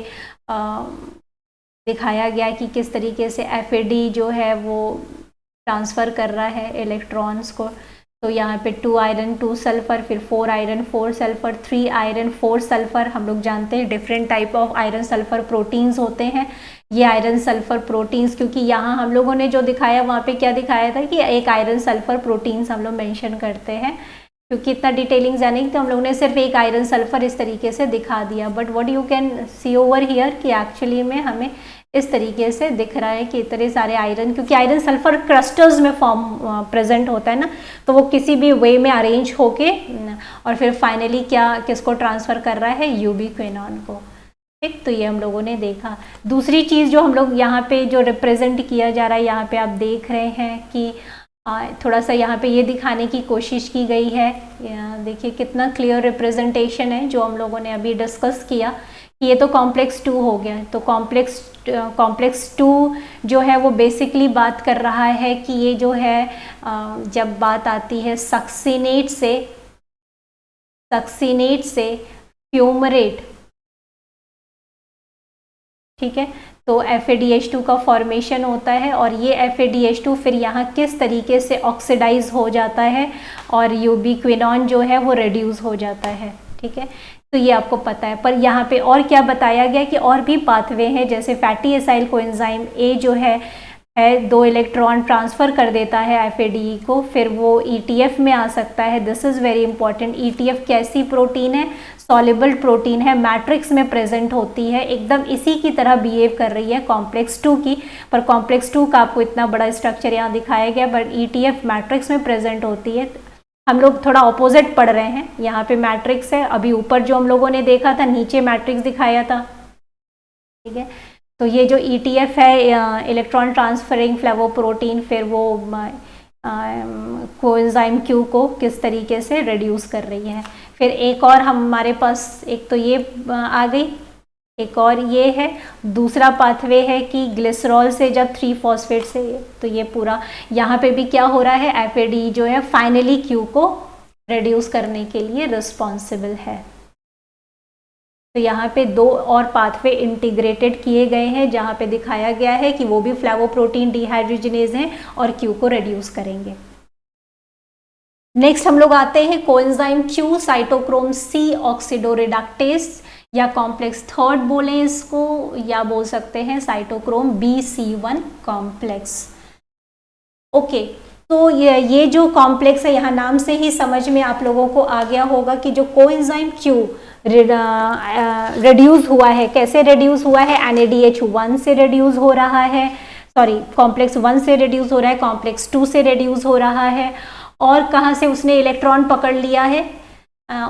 दिखाया गया कि किस तरीके से FAD जो है वो ट्रांसफ़र कर रहा है इलेक्ट्रॉन्स को। तो यहाँ पे 2 आयरन 2 सल्फर, फिर 4 आयरन 4 सल्फर, 3 आयरन 4 सल्फर। हम लोग जानते हैं different type of iron sulphur proteins होते हैं। ये आयरन सल्फर प्रोटीन्स, क्योंकि यहाँ हम लोगों ने जो दिखाया वहाँ पे क्या दिखाया था कि एक आयरन सल्फर प्रोटीन्स हम लोग मेंशन करते हैं, क्योंकि इतना डिटेलिंग जाने की तो हम लोगों ने सिर्फ एक आयरन सल्फर इस तरीके से दिखा दिया। But what you can see over here कि एक्चुअली में हमें इस तरीके से दिख रहा है कि इतने सारे आयरन, क्योंकि आयरन सल्फर क्लस्टर्स में फॉर्म प्रेजेंट होता है ना, तो वो किसी भी वे में अरेंज होके और फिर फाइनली किसको ट्रांसफ़र कर रहा है, UB क्विनॉन को। ठीक, तो ये हम लोगों ने देखा। दूसरी चीज़ जो हम लोग यहाँ पे जो रिप्रेजेंट किया जा रहा है, यहाँ पे आप देख रहे हैं कि थोड़ा सा यहाँ पे ये दिखाने की कोशिश की गई है। देखिए कितना क्लियर रिप्रेजेंटेशन है जो हम लोगों ने अभी डिस्कस किया कि ये तो कॉम्प्लेक्स 2 हो गया। तो कॉम्प्लेक्स 2 जो है वो बेसिकली बात कर रहा है कि ये जो है जब बात आती है सक्सिनेट से फ्यूमरेट, ठीक है, तो FADH2 का फॉर्मेशन होता है और ये FADH2 फिर यहाँ किस तरीके से ऑक्सीडाइज हो जाता है और UB क्विनॉन जो है वो रिड्यूस हो जाता है। ठीक है, तो ये आपको पता है। पर यहाँ पे और क्या बताया गया कि और भी पाथवे हैं, जैसे फैटी एसाइल कोएंजाइम A जो है 2 इलेक्ट्रॉन ट्रांसफ़र कर देता है FADE को, फिर वो ETF में आ सकता है। This is very important. ETF कैसी प्रोटीन है, सॉल्युबल प्रोटीन है, मैट्रिक्स में प्रेजेंट होती है, एकदम इसी की तरह बिहेव कर रही है कॉम्प्लेक्स 2 की, पर कॉम्प्लेक्स 2 का आपको इतना बड़ा स्ट्रक्चर यहाँ दिखाया गया, बट ETF मैट्रिक्स में प्रेजेंट होती है। हम लोग थोड़ा ऑपोजिट पढ़ रहे हैं, यहाँ पे मैट्रिक्स है, अभी ऊपर जो हम लोगों ने देखा था नीचे मैट्रिक्स दिखाया था, ठीक है। तो ये जो ETF है इलेक्ट्रॉन ट्रांसफरिंग फ्लेवोप्रोटीन, फिर वो कोएंजाइम Q को किस तरीके से रिड्यूस कर रही है। फिर एक और हमारे पास, एक तो ये आ गई, एक और ये है, दूसरा पाथवे है कि ग्लिसरॉल से जब 3-फॉस्फेट से, तो ये पूरा यहाँ पे भी क्या हो रहा है, FAD जो है फाइनली Q को रिड्यूस करने के लिए रिस्पॉन्सिबल है। तो यहाँ पे 2 और पाथवे इंटीग्रेटेड किए गए हैं, जहाँ पे दिखाया गया है कि वो भी फ्लेवोप्रोटीन डिहाइड्रोजिनेज हैं और Q को रिड्यूस करेंगे। नेक्स्ट हम लोग आते हैं कोएंजाइम Q, साइटोक्रोम C ऑक्सीडोरिडक्टेस, या कॉम्प्लेक्स 3 बोलें इसको, या बोल सकते हैं साइटोक्रोम BC1 कॉम्प्लेक्स। ओके, तो ये जो कॉम्प्लेक्स है, यहाँ नाम से ही समझ में आप लोगों को आ गया होगा कि जो कोएंजाइम Q रिड्यूस हुआ है, कैसे रिड्यूस हुआ है, NADH1 से रिड्यूस हो रहा है, सॉरी कॉम्प्लेक्स 1 से रिड्यूस हो रहा है, कॉम्प्लेक्स 2 से रिड्यूस हो रहा है, और कहाँ से उसने इलेक्ट्रॉन पकड़ लिया है,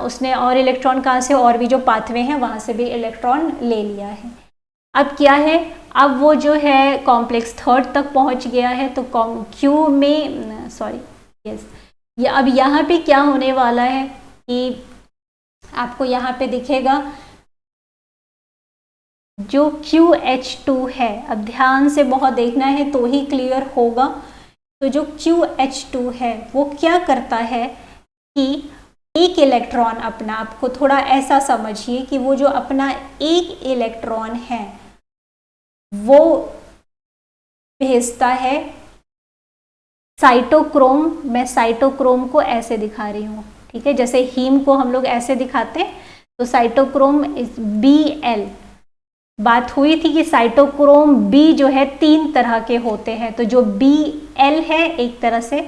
उसने और इलेक्ट्रॉन कहाँ से, और भी जो पाथवे हैं वहाँ से भी इलेक्ट्रॉन ले लिया है। अब क्या है, अब वो जो है कॉम्प्लेक्स 3 तक पहुँच गया है, तो Q में ये अब यहाँ पे क्या होने वाला है कि आपको यहाँ पे दिखेगा जो QH2 है, अब ध्यान से बहुत देखना है तो ही क्लियर होगा। तो जो QH2 है वो क्या करता है कि एक इलेक्ट्रॉन अपना, आपको थोड़ा ऐसा समझिए कि वो जो अपना एक इलेक्ट्रॉन है वो भेजता है साइटोक्रोम, मैं साइटोक्रोम को ऐसे दिखा रही हूँ, ठीक है, जैसे हीम को हम लोग ऐसे दिखाते हैं, तो साइटोक्रोम Bl, बात हुई थी कि साइटोक्रोम B जो है 3 तरह के होते हैं, तो जो Bl है एक तरह से,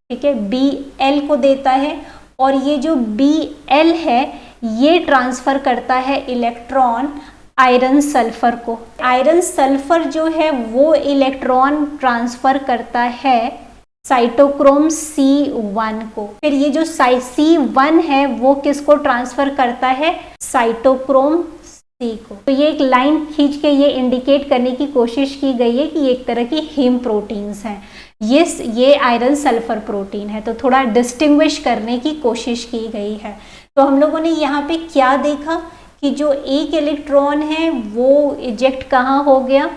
ठीक है, Bl को देता है, और ये जो Bl है ये ट्रांसफर करता है इलेक्ट्रॉन आयरन सल्फर को। आयरन सल्फर जो है वो इलेक्ट्रॉन ट्रांसफर करता है साइटोक्रोम C1 को। फिर ये जो C1 है वो किसको ट्रांसफर करता है, साइटोक्रोम C को। तो ये एक लाइन खींच के ये इंडिकेट करने की कोशिश की गई है कि ये एक तरह की हीम प्रोटीन्स हैं, ये आयरन सल्फर प्रोटीन है, तो थोड़ा डिस्टिंग्विश करने की कोशिश की गई है। तो हम लोगों ने यहाँ पे क्या देखा कि जो एक इलेक्ट्रॉन है वो इजेक्ट कहाँ हो गया,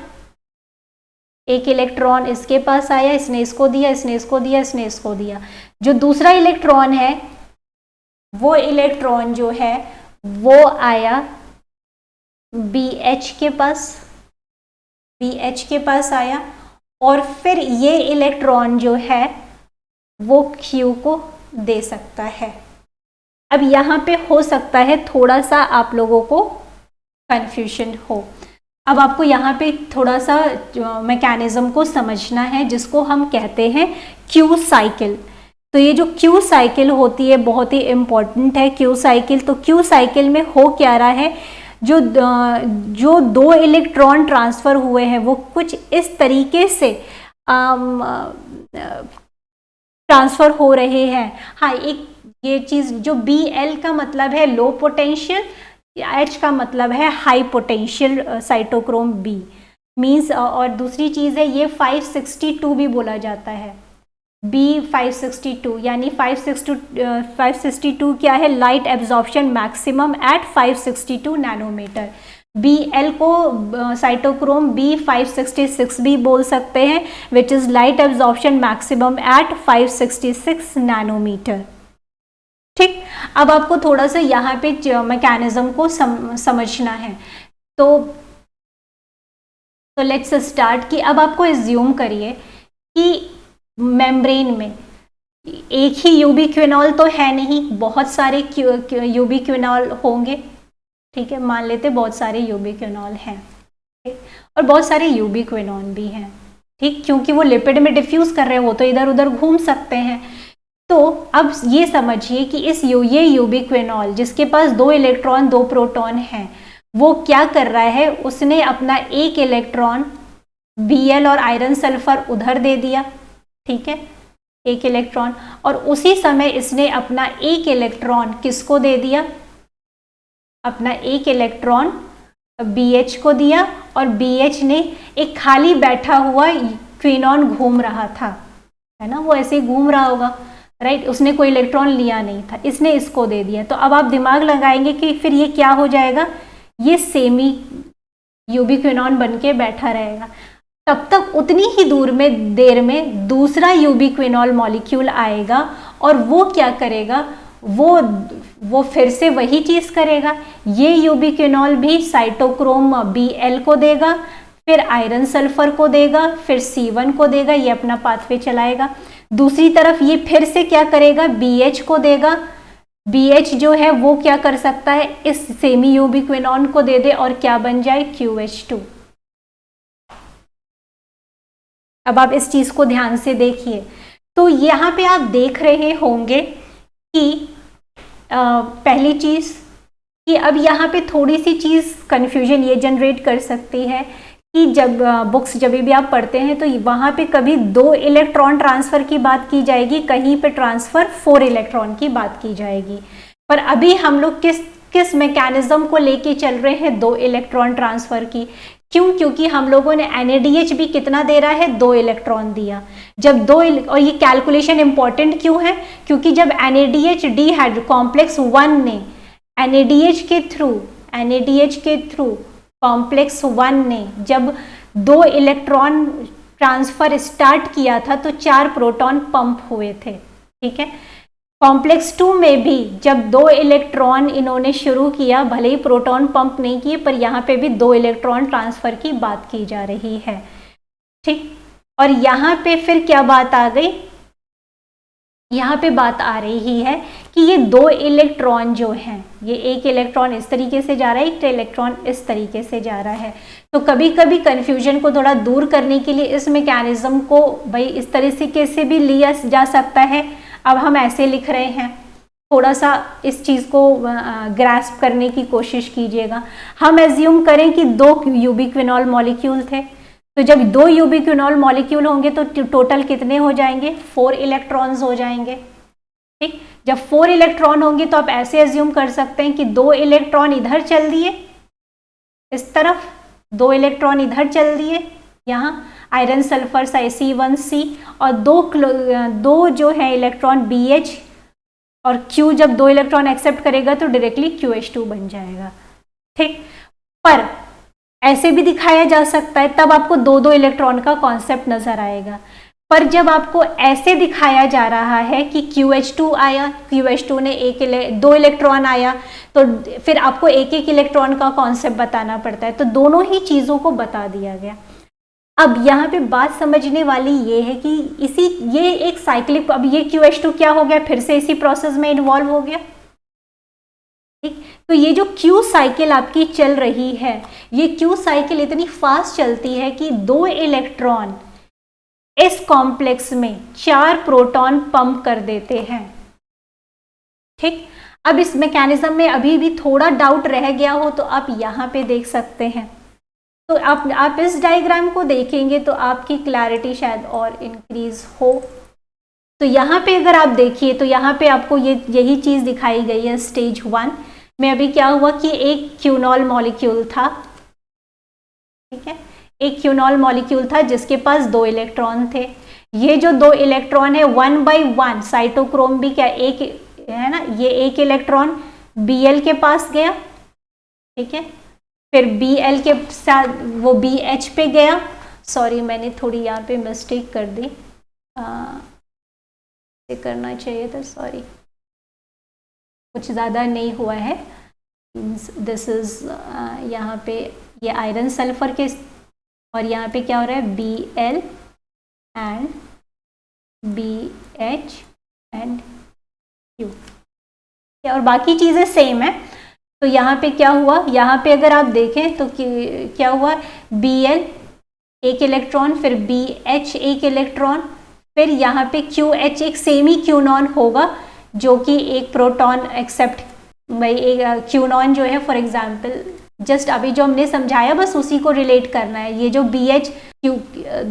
एक इलेक्ट्रॉन इसके पास आया, इसने इसको दिया, इसने इसको दिया, इसने इसको दिया। जो दूसरा इलेक्ट्रॉन है वो इलेक्ट्रॉन जो है वो आया BH के पास, BH के पास आया, और फिर ये इलेक्ट्रॉन जो है वो Q को दे सकता है। अब यहाँ पे हो सकता है थोड़ा सा आप लोगों को कंफ्यूजन हो। अब आपको यहाँ पे थोड़ा सा मैकेनिज्म को समझना है जिसको हम कहते हैं Q साइकिल। तो ये जो Q साइकिल होती है बहुत ही इम्पॉर्टेंट है Q साइकिल। तो Q साइकिल में हो क्या रहा है, जो 2 इलेक्ट्रॉन ट्रांसफर हुए हैं वो कुछ इस तरीके से ट्रांसफर हो रहे हैं। हाँ, एक ये चीज़ जो Bl का मतलब है लो पोटेंशियल, H का मतलब है high potential cytochrome B means, और दूसरी चीज़ है ये 562 भी बोला जाता है, B562, यानी 562 क्या है, light absorption maximum at 562 nanometer. Bl को साइटोक्रोम B566 भी बोल सकते हैं, which is light absorption maximum at 566 nanometer. ठीक, अब आपको थोड़ा सा यहाँ पे मैकेनिज्म को समझना है। तो लेट्स स्टार्ट कि अब आपको एज्यूम करिए कि मेम्ब्रेन में एक ही यूबिक्विनॉल तो है नहीं, बहुत सारे यूबिक्विनॉल होंगे, ठीक है, मान लेते बहुत सारे यूबिक्विनॉल हैं, ठीक, और बहुत सारे यूबिक्विनॉन भी हैं, ठीक, क्योंकि वो लिपिड में डिफ्यूज कर रहे हो तो इधर उधर घूम सकते हैं। तो अब ये समझिए कि ये यूबिक्विनॉल जिसके पास 2 इलेक्ट्रॉन 2 प्रोटॉन हैं, वो क्या कर रहा है, उसने अपना एक इलेक्ट्रॉन Bl और आयरन सल्फर उधर दे दिया, ठीक है, एक इलेक्ट्रॉन, और उसी समय इसने अपना एक इलेक्ट्रॉन किसको दे दिया, अपना एक इलेक्ट्रॉन BH को दिया, और BH ने एक खाली बैठा हुआ क्विनॉन घूम रहा था, है ना, वो ऐसे ही घूम रहा होगा, राइट, उसने कोई इलेक्ट्रॉन लिया नहीं था, इसने इसको दे दिया। तो अब आप दिमाग लगाएंगे कि फिर ये क्या हो जाएगा, ये सेमी यूबिक्विनॉन बन के बैठा रहेगा। तब तक उतनी ही देर में दूसरा यूबिक्विनॉल मॉलिक्यूल आएगा और वो क्या करेगा, वो फिर से वही चीज करेगा, ये यूबिक्विनॉल भी साइटोक्रोम Bl को देगा, फिर आयरन सल्फर को देगा, फिर C1 को देगा, ये अपना पाथवे चलाएगा। दूसरी तरफ ये फिर से क्या करेगा, BH को देगा, BH जो है वो क्या कर सकता है, इस सेमी यूबिक्विनॉन को दे दे और क्या बन जाए, QH2। अब आप इस चीज को ध्यान से देखिए, तो यहाँ पे आप देख रहे होंगे कि पहली चीज कि अब यहाँ पे थोड़ी सी चीज कंफ्यूजन ये जनरेट कर सकती है कि जब बुक्स जब भी आप पढ़ते हैं तो वहाँ पे कभी 2 इलेक्ट्रॉन ट्रांसफर की बात की जाएगी, कहीं पे ट्रांसफर 4 इलेक्ट्रॉन की बात की जाएगी, पर अभी हम लोग किस मैकेनिज्म को लेके चल रहे हैं, 2 इलेक्ट्रॉन ट्रांसफर की। क्यों, क्योंकि हम लोगों ने NADH भी कितना दे रहा है, 2 इलेक्ट्रॉन दिया। जब और ये कैलकुलेशन इंपॉर्टेंट क्यों है, क्योंकि जब NADH डी कॉम्प्लेक्स 1 ने NADH के थ्रू कॉम्प्लेक्स 1 ने जब 2 इलेक्ट्रॉन ट्रांसफर स्टार्ट किया था तो 4 प्रोटॉन पंप हुए थे, ठीक है। कॉम्प्लेक्स 2 में भी जब 2 इलेक्ट्रॉन इन्होंने शुरू किया, भले ही प्रोटॉन पंप नहीं किए, पर यहाँ पे भी 2 इलेक्ट्रॉन ट्रांसफर की बात की जा रही है, ठीक। और यहाँ पे फिर क्या बात आ गई, यहाँ पे बात आ रही है कि ये 2 इलेक्ट्रॉन जो हैं, ये एक इलेक्ट्रॉन इस तरीके से जा रहा है, एक इलेक्ट्रॉन इस तरीके से जा रहा है। तो कभी कभी कंफ्यूजन को थोड़ा दूर करने के लिए इस मैकेनिज्म को भाई इस तरीके से भी लिया जा सकता है। अब हम ऐसे लिख रहे हैं, थोड़ा सा इस चीज़ को ग्रास्प करने की कोशिश कीजिएगा। हम एज्यूम करें कि 2 यूबिक्विनॉल मॉलिक्यूल थे, तो जब 2 यूबिक्विनॉल मॉलिक्यूल होंगे तो टोटल कितने हो जाएंगे, 4 इलेक्ट्रॉन्स हो जाएंगे, ठीक। जब 4 इलेक्ट्रॉन होंगे तो आप ऐसे एज्यूम कर सकते हैं कि 2 इलेक्ट्रॉन इधर चल दिए, इस तरफ 2 इलेक्ट्रॉन इधर चल दिए, यहाँ आयरन सल्फर C1C, और 2 जो है इलेक्ट्रॉन BH और Q, जब 2 इलेक्ट्रॉन एक्सेप्ट करेगा तो डायरेक्टली QH2 बन जाएगा, ठीक। पर ऐसे भी दिखाया जा सकता है, तब आपको 2 इलेक्ट्रॉन का कॉन्सेप्ट नजर आएगा। पर जब आपको ऐसे दिखाया जा रहा है कि QH2 आया, QH2 ने 2 इलेक्ट्रॉन आया, तो फिर आपको एक इलेक्ट्रॉन का कॉन्सेप्ट बताना पड़ता है, तो दोनों ही चीज़ों को बता दिया गया। अब यहाँ पे बात समझने वाली ये है कि ये एक साइक्लिक, अब ये QH2 क्या हो गया, फिर से इसी प्रोसेस में इन्वॉल्व हो गया, ठीक। तो ये जो Q साइकिल आपकी चल रही है, ये Q साइकिल इतनी फास्ट चलती है कि 2 इलेक्ट्रॉन इस कॉम्प्लेक्स में 4 प्रोटॉन पंप कर देते हैं, ठीक। अब इस मैकेनिज्म में अभी भी थोड़ा डाउट रह गया हो तो आप यहाँ पे देख सकते हैं, तो आप इस डायग्राम को देखेंगे तो आपकी क्लैरिटी शायद और इंक्रीज हो। तो यहाँ पे अगर आप देखिए तो यहाँ पे आपको यही चीज़ दिखाई गई है। स्टेज 1 में अभी क्या हुआ कि एक क्यूनॉल मॉलिक्यूल था, ठीक है, एक क्यूनॉल मॉलिक्यूल था जिसके पास 2 इलेक्ट्रॉन थे। ये जो 2 इलेक्ट्रॉन है 1 बाय 1 साइटोक्रोम भी क्या एक है ना, ये एक इलेक्ट्रॉन Bl के पास गया, ठीक है, फिर Bl के साथ वो BH पे गया, सॉरी मैंने थोड़ी यहाँ पे मिस्टेक कर दी, ये करना चाहिए था, सॉरी, कुछ ज़्यादा नहीं हुआ है। दिस इज यहाँ पे ये आयरन सल्फर के, और यहाँ पे क्या हो रहा है, Bl and BH and Q, और बाकी चीज़ें सेम है। तो यहाँ पे क्या हुआ, यहाँ पे अगर आप देखें तो क्या हुआ, Bl एक इलेक्ट्रॉन, फिर BH एक इलेक्ट्रॉन, फिर यहाँ पे QH एक सेमी क्यूनॉन होगा जो कि एक प्रोटॉन एक्सेप्ट, भाई एक क्यूनॉन जो है फॉर एग्जांपल जस्ट अभी जो हमने समझाया बस उसी को रिलेट करना है। ये जो BH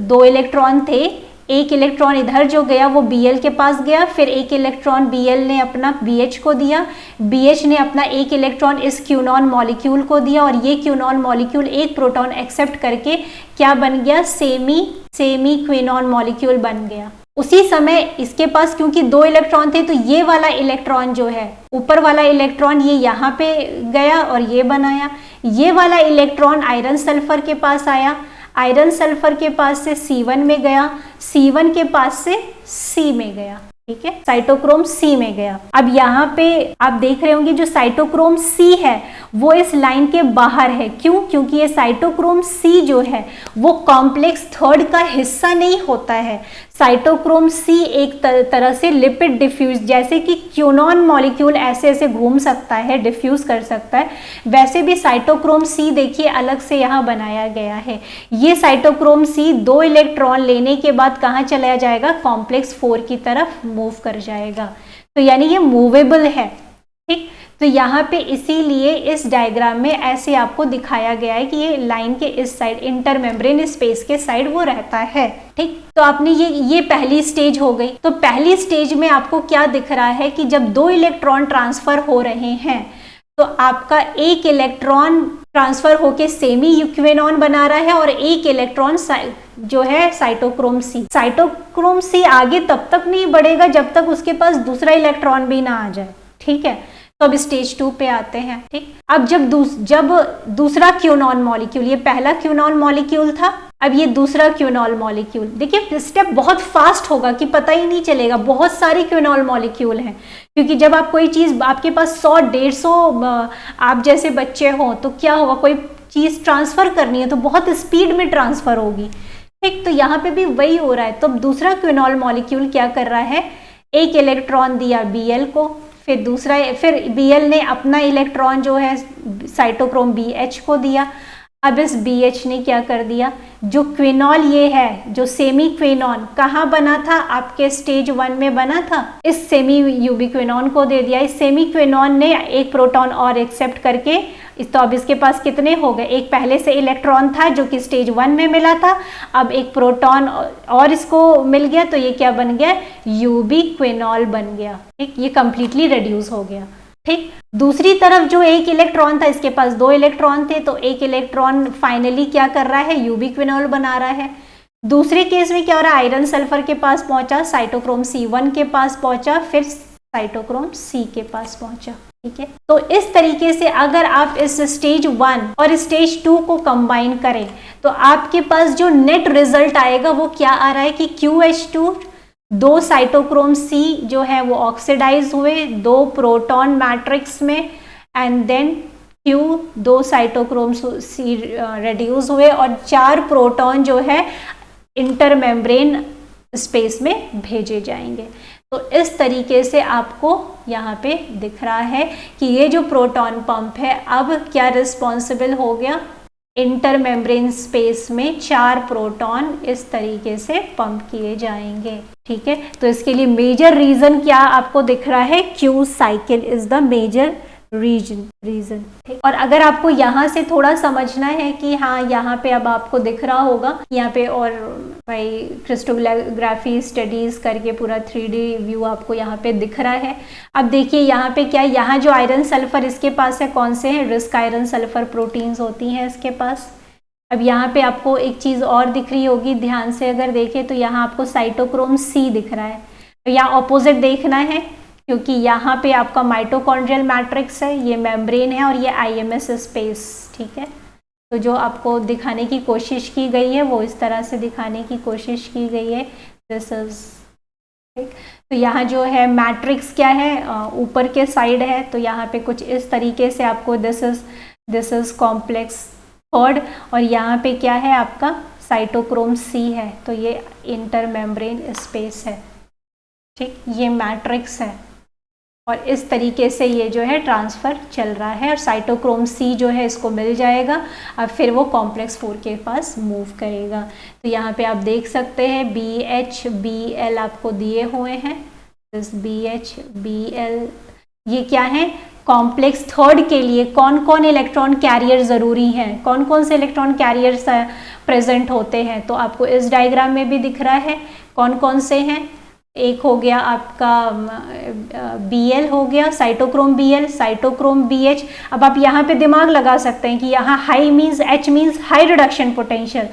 2 इलेक्ट्रॉन थे, एक इलेक्ट्रॉन इधर जो गया वो Bl के पास गया, फिर एक इलेक्ट्रॉन Bl ने अपना BH को दिया, BH ने अपना एक इलेक्ट्रॉन इस क्यूनॉन मॉलिक्यूल को दिया और ये क्यूनॉन मॉलिक्यूल एक प्रोटॉन एक्सेप्ट करके क्या बन गया, सेमी क्विनॉन मॉलिक्यूल बन गया। उसी समय इसके पास क्योंकि 2 इलेक्ट्रॉन थे तो ये वाला इलेक्ट्रॉन जो है ऊपर वाला इलेक्ट्रॉन ये यहाँ पे गया और ये बनाया, ये वाला इलेक्ट्रॉन आयरन सल्फर के पास आया, आयरन सल्फर के पास से C1 में गया, C1 के पास से C में गया, ठीक है, साइटोक्रोम C में गया। अब यहाँ पे आप देख रहे होंगे जो साइटोक्रोम C है वो इस लाइन के बाहर है। क्यों? क्योंकि ये साइटोक्रोम C जो है वो कॉम्प्लेक्स थर्ड का हिस्सा नहीं होता है। साइटोक्रोम C एक तरह से लिपिड डिफ्यूज, जैसे कि क्यूनॉन मॉलिक्यूल ऐसे ऐसे घूम सकता है, डिफ्यूज कर सकता है, वैसे भी साइटोक्रोम C देखिए अलग से यहाँ बनाया गया है। ये साइटोक्रोम C 2 इलेक्ट्रॉन लेने के बाद कहाँ चला जाएगा, कॉम्प्लेक्स 4 की तरफ मूव कर जाएगा। तो यानी ये मूवेबल है, ठीक। तो यहाँ पे इसीलिए इस डायग्राम में ऐसे आपको दिखाया गया है कि ये लाइन के इस साइड इंटरमेम्ब्रेन स्पेस के साइड वो रहता है, ठीक। तो आपने ये पहली स्टेज हो गई। तो पहली स्टेज में आपको क्या दिख रहा है कि जब 2 इलेक्ट्रॉन ट्रांसफर हो रहे हैं तो आपका एक इलेक्ट्रॉन ट्रांसफर होके सेमी इक्विनॉन बना रहा है और एक इलेक्ट्रॉन जो है साइटोक्रोम C आगे तब तक नहीं बढ़ेगा जब तक उसके पास दूसरा इलेक्ट्रॉन भी ना आ जाए, ठीक है। तो अब स्टेज 2 पे आते हैं, ठीक। अब जब दूसरा क्यूनॉन मॉलिक्यूल, ये पहला क्यूनॉन मॉलिक्यूल था, अब ये दूसरा क्यूनॉल मॉलिक्यूल, देखिए स्टेप बहुत फास्ट होगा कि पता ही नहीं चलेगा, बहुत सारे क्यूनॉल मॉलिक्यूल हैं। क्योंकि जब आप कोई चीज़ आपके पास 100-150 आप जैसे बच्चे हों तो क्या होगा, कोई चीज़ ट्रांसफ़र करनी है तो बहुत स्पीड में ट्रांसफ़र होगी, ठीक। तो यहाँ पे भी वही हो रहा है। तो दूसरा क्यूनॉल मॉलिक्यूल क्या कर रहा है, एक इलेक्ट्रॉन दिया Bl को, फिर Bl ने अपना इलेक्ट्रॉन जो है साइटोक्रोम BH को दिया। अब इस BH ने क्या कर दिया, जो क्विनॉल ये है, जो सेमी क्विनॉन कहाँ बना था, आपके स्टेज 1 में बना था, इस सेमी यूबिक्विनॉन को दे दिया। इस सेमी क्विनॉन ने एक प्रोटॉन और एक्सेप्ट करके, तो अब इसके पास कितने हो गए, एक पहले से इलेक्ट्रॉन था जो कि स्टेज 1 में मिला था, अब एक प्रोटॉन और इसको मिल गया, तो ये क्या बन गया, यूबिक्विनॉल बन गया, ठीक। ये कंप्लीटली रिड्यूस हो गया, ठीक। दूसरी तरफ जो एक इलेक्ट्रॉन था, इसके पास 2 इलेक्ट्रॉन थे, तो एक इलेक्ट्रॉन फाइनली क्या कर रहा है, यूबिक्विनॉल बना रहा है। दूसरे केस में क्या हो रहा है, आयरन सल्फर के पास पहुंचा, साइटोक्रोम C1 के पास पहुंचा, फिर साइटोक्रोम C के पास पहुंचा, ठीक है। तो इस तरीके से अगर आप इस स्टेज 1 और स्टेज 2 को कंबाइन करें तो आपके पास जो नेट रिजल्ट आएगा वो क्या आ रहा है कि QH2 2 साइटोक्रोम C जो है वो ऑक्सीडाइज हुए 2 प्रोटॉन मैट्रिक्स में, and then Q 2 cytochrome C reduce हुए और 4 प्रोटॉन जो है इंटरमेम्ब्रेन स्पेस में भेजे जाएंगे। तो इस तरीके से आपको यहाँ पे दिख रहा है कि ये जो प्रोटॉन पंप है अब क्या रिस्पॉन्सिबल हो गया, इंटरमेम्ब्रेन स्पेस में 4 प्रोटॉन इस तरीके से पंप किए जाएंगे, ठीक है। तो इसके लिए मेजर रीजन क्या आपको दिख रहा है, Q cycle is the major reason, ठीक। और अगर आपको यहाँ से थोड़ा समझना है कि हाँ यहाँ पे अब आपको दिख रहा होगा यहाँ पे, और भाई क्रिस्टोग्राफी स्टडीज करके पूरा 3D व्यू आपको यहाँ पे दिख रहा है। अब देखिए यहाँ पे क्या, यहाँ जो आयरन सल्फर इसके पास है, कौन से हैं, रिस्क आयरन सल्फर प्रोटीन्स होती हैं इसके पास। अब यहाँ पे आपको एक चीज़ और दिख रही होगी, ध्यान से अगर देखें तो यहाँ आपको साइटोक्रोम C दिख रहा है, तो यहाँ ऑपोजिट देखना है क्योंकि यहाँ पे आपका माइटोकॉन्ड्रियल मैट्रिक्स है, ये मेम्ब्रेन है और ये IMS स्पेस, ठीक है। तो जो आपको दिखाने की कोशिश की गई है वो इस तरह से दिखाने की कोशिश की गई है, दिस इज, ठीक। तो यहाँ जो है मैट्रिक्स क्या है, ऊपर के साइड है, तो यहाँ पे कुछ इस तरीके से आपको दिस इज कॉम्प्लेक्स थर्ड, और यहाँ पे क्या है आपका साइटोक्रोम C है, तो ये इंटरमेम्ब्रेन स्पेस है, ठीक, ये मैट्रिक्स है। और इस तरीके से ये जो है ट्रांसफ़र चल रहा है और साइटोक्रोम सी जो है इसको मिल जाएगा। अब फिर वो कॉम्प्लेक्स 4 के पास मूव करेगा। तो यहाँ पे आप देख सकते हैं BH-BL आपको दिए हुए हैं। दिस BH-BL ये क्या है, कॉम्प्लेक्स 3 के लिए कौन कौन इलेक्ट्रॉन कैरियर ज़रूरी हैं, कौन कौन से इलेक्ट्रॉन कैरियर्स प्रेजेंट होते हैं। तो आपको इस डायग्राम में भी दिख रहा है कौन कौन से हैं। एक हो गया आपका Bl हो गया, साइटोक्रोम Bl, साइटोक्रोम BH। अब आप यहाँ पे दिमाग लगा सकते हैं कि यहाँ high means H means high reduction potential,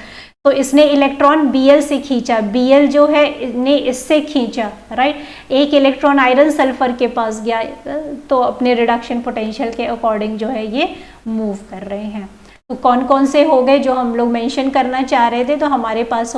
तो इसने इलेक्ट्रॉन Bl से खींचा, Bl जो है ने इससे खींचा, राइट। एक इलेक्ट्रॉन आयरन सल्फर के पास गया, तो अपने रिडक्शन पोटेंशियल के अकॉर्डिंग जो है ये मूव कर रहे हैं। तो कौन कौन से हो गए जो हम लोग मेंशन करना चाह रहे थे, तो हमारे पास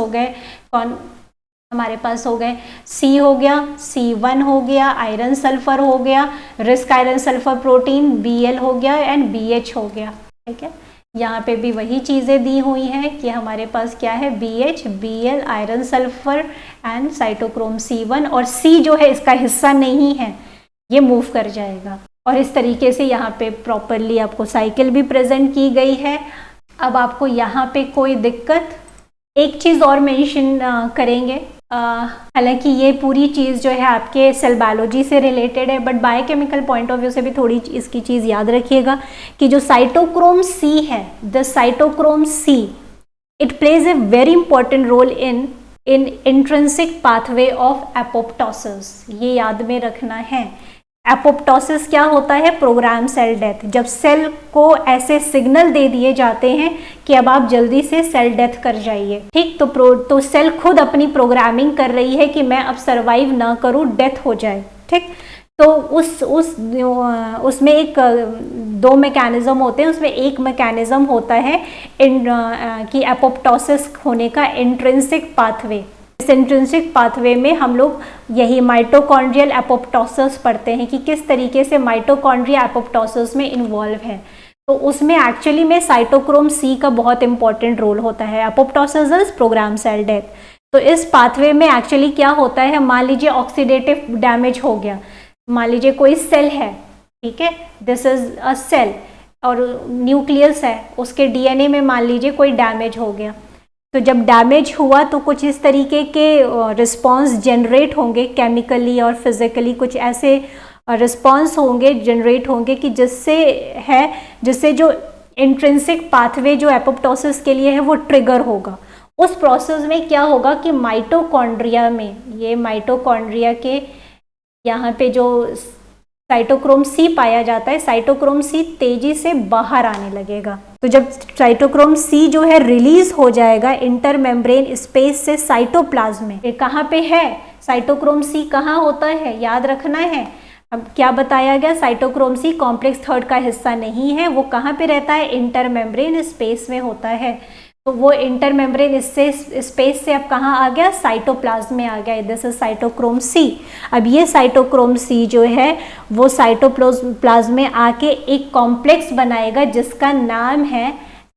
हो गए C हो गया, C1 हो गया, आयरन सल्फर हो गया, risk iron sulphur protein Bl हो गया एंड BH हो गया, ठीक है। यहाँ पे भी वही चीज़ें दी हुई हैं कि हमारे पास क्या है, BH, Bl, iron sulphur and cytochrome C1, और C जो है इसका हिस्सा नहीं है, ये मूव कर जाएगा। और इस तरीके से यहाँ पे प्रॉपरली आपको साइकिल भी प्रेजेंट की गई है। अब आपको यहाँ पे कोई दिक्कत, एक चीज़ और मेंशन करेंगे, हालांकि ये पूरी चीज़ जो है आपके सेल बायोलॉजी से रिलेटेड है, but biochemical point of view से भी थोड़ी इसकी चीज़ याद रखिएगा कि जो साइटोक्रोम सी है, the cytochrome C, it plays a very important role in intrinsic pathway of apoptosis. ये याद में रखना है। एपोप्टोसिस क्या होता है, प्रोग्राम सेल डेथ। जब सेल को ऐसे सिग्नल दे दिए जाते हैं कि अब आप जल्दी से सेल डेथ कर जाइए, ठीक, तो सेल खुद अपनी प्रोग्रामिंग कर रही है कि मैं अब सरवाइव ना करूं, डेथ हो जाए, ठीक। तो उसमें एक 2 मैकेनिज्म होते हैं, उसमें एक मैकेनिज्म होता है कि एपोप्टोसिस होने का इंट्रिंसिक पाथवे। इस इंट्रिंसिक पाथवे में हम लोग यही माइटोकॉन्ड्रियल एपोप्टोसिस पढ़ते हैं कि किस तरीके से माइटोकॉन्ड्रिया एपोप्टोसिस में इन्वॉल्व है। तो उसमें एक्चुअली में साइटोक्रोम सी का बहुत इंपॉर्टेंट रोल होता है। Apoptosis is programme cell death. तो इस पाथवे में एक्चुअली क्या होता है, मान लीजिए ऑक्सीडेटिव डैमेज हो गया, मान लीजिए कोई सेल है, ठीक है, दिस इज अ सेल और न्यूक्लियस है, उसके डीएनए में मान लीजिए कोई डैमेज हो गया। तो जब डैमेज हुआ तो कुछ इस तरीके के रिस्पॉन्स जनरेट होंगे, केमिकली और फिजिकली कुछ ऐसे रिस्पॉन्स होंगे, जनरेट होंगे कि जिससे जो इंट्रिंसिक पाथवे जो एपोप्टोसिस के लिए है वो ट्रिगर होगा। उस प्रोसेस में क्या होगा कि माइटोकॉन्ड्रिया में, ये माइटोकॉन्ड्रिया के यहाँ पे जो साइटोक्रोम सी पाया जाता है, साइटोक्रोम सी तेजी से बाहर आने लगेगा। तो जब साइटोक्रोम सी जो है रिलीज हो जाएगा इंटर मेम्ब्रेन स्पेस से साइटोप्लाज्म में, कहाँ पे है साइटोक्रोम सी, कहाँ होता है, याद रखना है। अब क्या बताया गया, साइटोक्रोम सी कॉम्प्लेक्स 3 का हिस्सा नहीं है, वो कहाँ पे रहता है, इंटर मेम्ब्रेन स्पेस में होता है। तो वो इंटर मेम्ब्रेन स्पेस से अब कहाँ आ गया, साइटोप्लाज्म में आ गया। This is cytochrome C. अब ये साइटोक्रोम सी जो है वो साइटोप्लाज्म में आके एक कॉम्प्लेक्स बनाएगा जिसका नाम है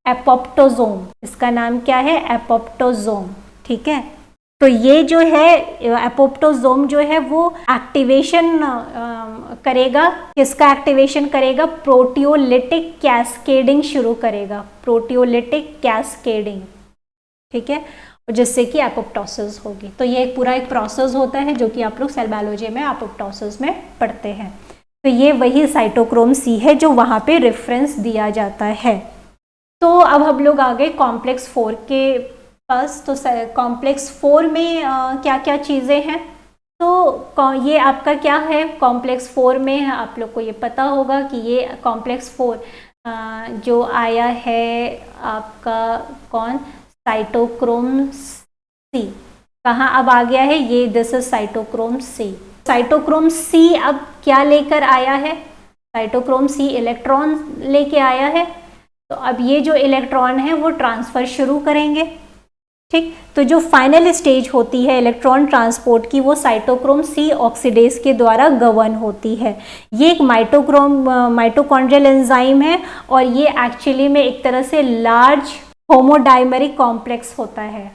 एपोप्टोजोम। इसका नाम क्या है, एपोप्टोजोम, ठीक है। तो ये जो है एपोप्टोजोम जो है वो एक्टिवेशन करेगा, किसका एक्टिवेशन करेगा, प्रोटियोलिटिक कैस्केडिंग शुरू करेगा, प्रोटियोलिटिक कैस्केडिंग, ठीक है, जिससे कि एपोप्टोसिस होगी। तो ये पूरा एक प्रोसेस होता है जो कि आप लोग सेल बायोलॉजी में एपोप्टोसिस में पढ़ते हैं। तो ये वही साइटोक्रोम सी है जो वहाँ पे रेफरेंस दिया जाता है। तो अब हम लोग आ गए कॉम्प्लेक्स 4 के पास। तो कॉम्प्लेक्स 4 में क्या क्या चीज़ें हैं, तो ये आपका क्या है, कॉम्प्लेक्स 4 में आप लोग को ये पता होगा कि ये कॉम्प्लेक्स 4 जो आया है आपका कौन, साइटोक्रोम सी, कहाँ अब आ गया है, ये this is cytochrome C. Cytochrome C अब क्या लेकर आया है, साइटोक्रोम सी इलेक्ट्रॉन लेके आया है। तो अब ये जो इलेक्ट्रॉन है वो ट्रांसफ़र शुरू करेंगे, ठीक। तो जो फाइनल स्टेज होती है इलेक्ट्रॉन ट्रांसपोर्ट की वो साइटोक्रोम सी ऑक्सीडेज के द्वारा गवर्न होती है। ये एक माइटोकॉन्ड्रियल एंजाइम है और ये एक्चुअली में एक तरह से लार्ज होमोडाइमरिक कॉम्प्लेक्स होता है,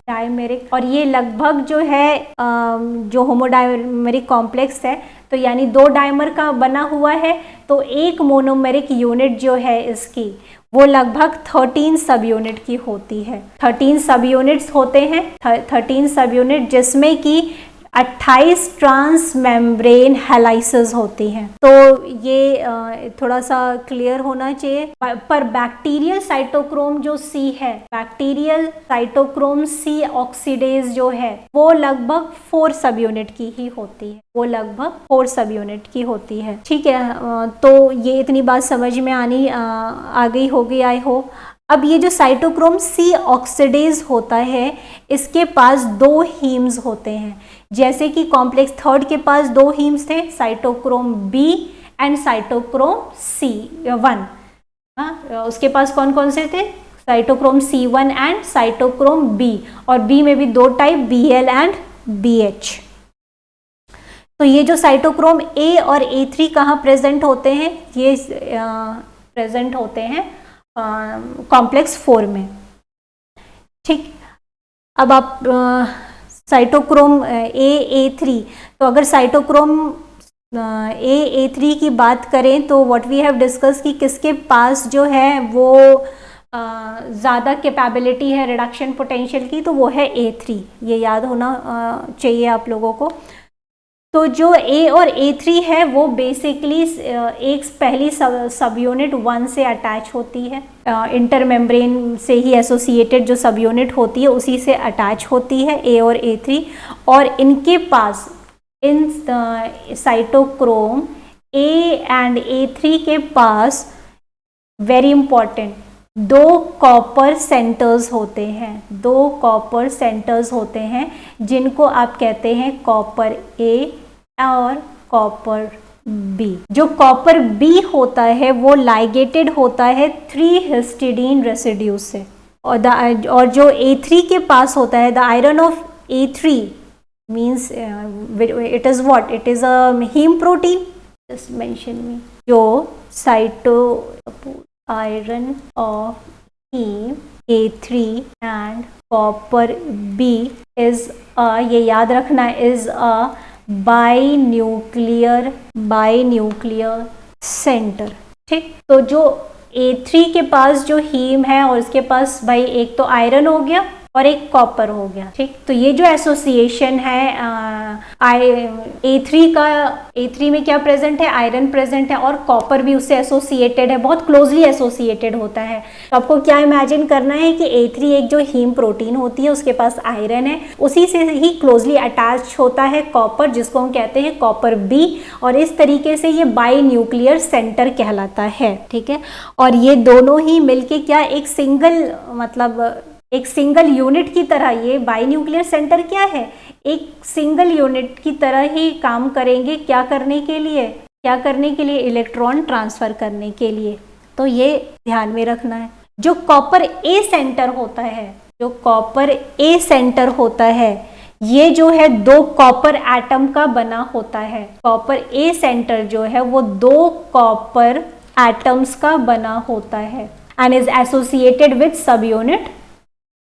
डायमेरिक, और ये लगभग जो है जो होमोडायमेरिक कॉम्प्लेक्स है तो यानी 2 डायमर का बना हुआ है, तो एक मोनोमेरिक यूनिट जो है इसकी वो लगभग 13 सब यूनिट की होती है। 13 सब यूनिट्स होते हैं, 13 सब यूनिट, जिसमें कि 28 ट्रांस मेम्ब्रेन हेलाइसेस होती हैं। तो ये थोड़ा सा क्लियर होना चाहिए। पर बैक्टीरियल साइटोक्रोम जो सी है, बैक्टीरियल साइटोक्रोम सी ऑक्सीडेज जो है वो लगभग 4 सब यूनिट की ही होती है, वो लगभग 4 सब यूनिट की होती है। ठीक है, तो ये इतनी बात समझ में आ गई होगी आई होप। अब ये जो साइटोक्रोम सी ऑक्सीडेज होता है इसके पास 2 हीम्स होते हैं, जैसे कि कॉम्प्लेक्स 3 के पास 2 हीम्स थे, cytochrome B and cytochrome C1। उसके पास कौन कौन से थे? Cytochrome C1 and cytochrome B, और B में भी 2 टाइप, BL एंड BH। तो ये जो साइटोक्रोम A और A3 कहाँ प्रेजेंट होते हैं? ये प्रेजेंट होते हैं कॉम्प्लेक्स 4 में। ठीक, अब आप साइटोक्रोम A3, तो अगर साइटोक्रोम A3 की बात करें तो व्हाट वी हैव डिस्कस कि किसके पास जो है वो ज़्यादा कैपेबिलिटी है रिडक्शन पोटेंशियल की, तो वो है A3। ये याद होना चाहिए आप लोगों को। तो जो A और A3 है वो बेसिकली एक पहली सब यूनिट 1 से अटैच होती है, इंटर मेम्ब्रेन से ही एसोसिएटेड जो सब यूनिट होती है उसी से अटैच होती है A और A3, और इनके पास इन साइटोक्रोम A एंड A3 के पास वेरी इंपॉर्टेंट 2 कॉपर सेंटर्स होते हैं, 2 कॉपर सेंटर्स होते हैं जिनको आप कहते हैं कॉपर A और कॉपर B। जो कॉपर B होता है वो लाइगेटेड होता है 3 हिस्टिडीन रेसिड्यूज से, और जो A3 के पास होता है the iron of A3 means it is what, it is a heme protein, just mention me. जो iron of heme A3 and copper B is ये याद रखना, इज अ बाइन्यूक्लियर सेंटर। ठीक, तो जो A3 के पास जो हीम है और इसके पास भाई एक तो आयरन हो गया और एक कॉपर हो गया। ठीक, तो ये जो एसोसिएशन है A3 में क्या प्रेजेंट है? आयरन प्रेजेंट है और कॉपर भी उससे एसोसिएटेड है, बहुत क्लोजली एसोसिएटेड होता है। तो आपको क्या इमेजिन करना है कि A3 एक जो हीम प्रोटीन होती है उसके पास आयरन है, उसी से ही क्लोजली अटैच होता है कॉपर, जिसको हम कहते हैं कॉपर B, और इस तरीके से ये बाई न्यूक्लियर सेंटर कहलाता है। ठीक है, और ये दोनों ही मिलके क्या एक सिंगल यूनिट की तरह, ये बाइन्यूक्लियर सेंटर क्या है? एक सिंगल यूनिट की तरह ही काम करेंगे। क्या करने के लिए? इलेक्ट्रॉन ट्रांसफर करने के लिए। तो ये ध्यान में रखना है। जो कॉपर A सेंटर होता है, ये जो है 2 कॉपर एटम का बना होता है। कॉपर A सेंटर जो है वो 2 कॉपर एटम्स का बना होता है एंड इज एसोसिएटेड विद सब यूनिट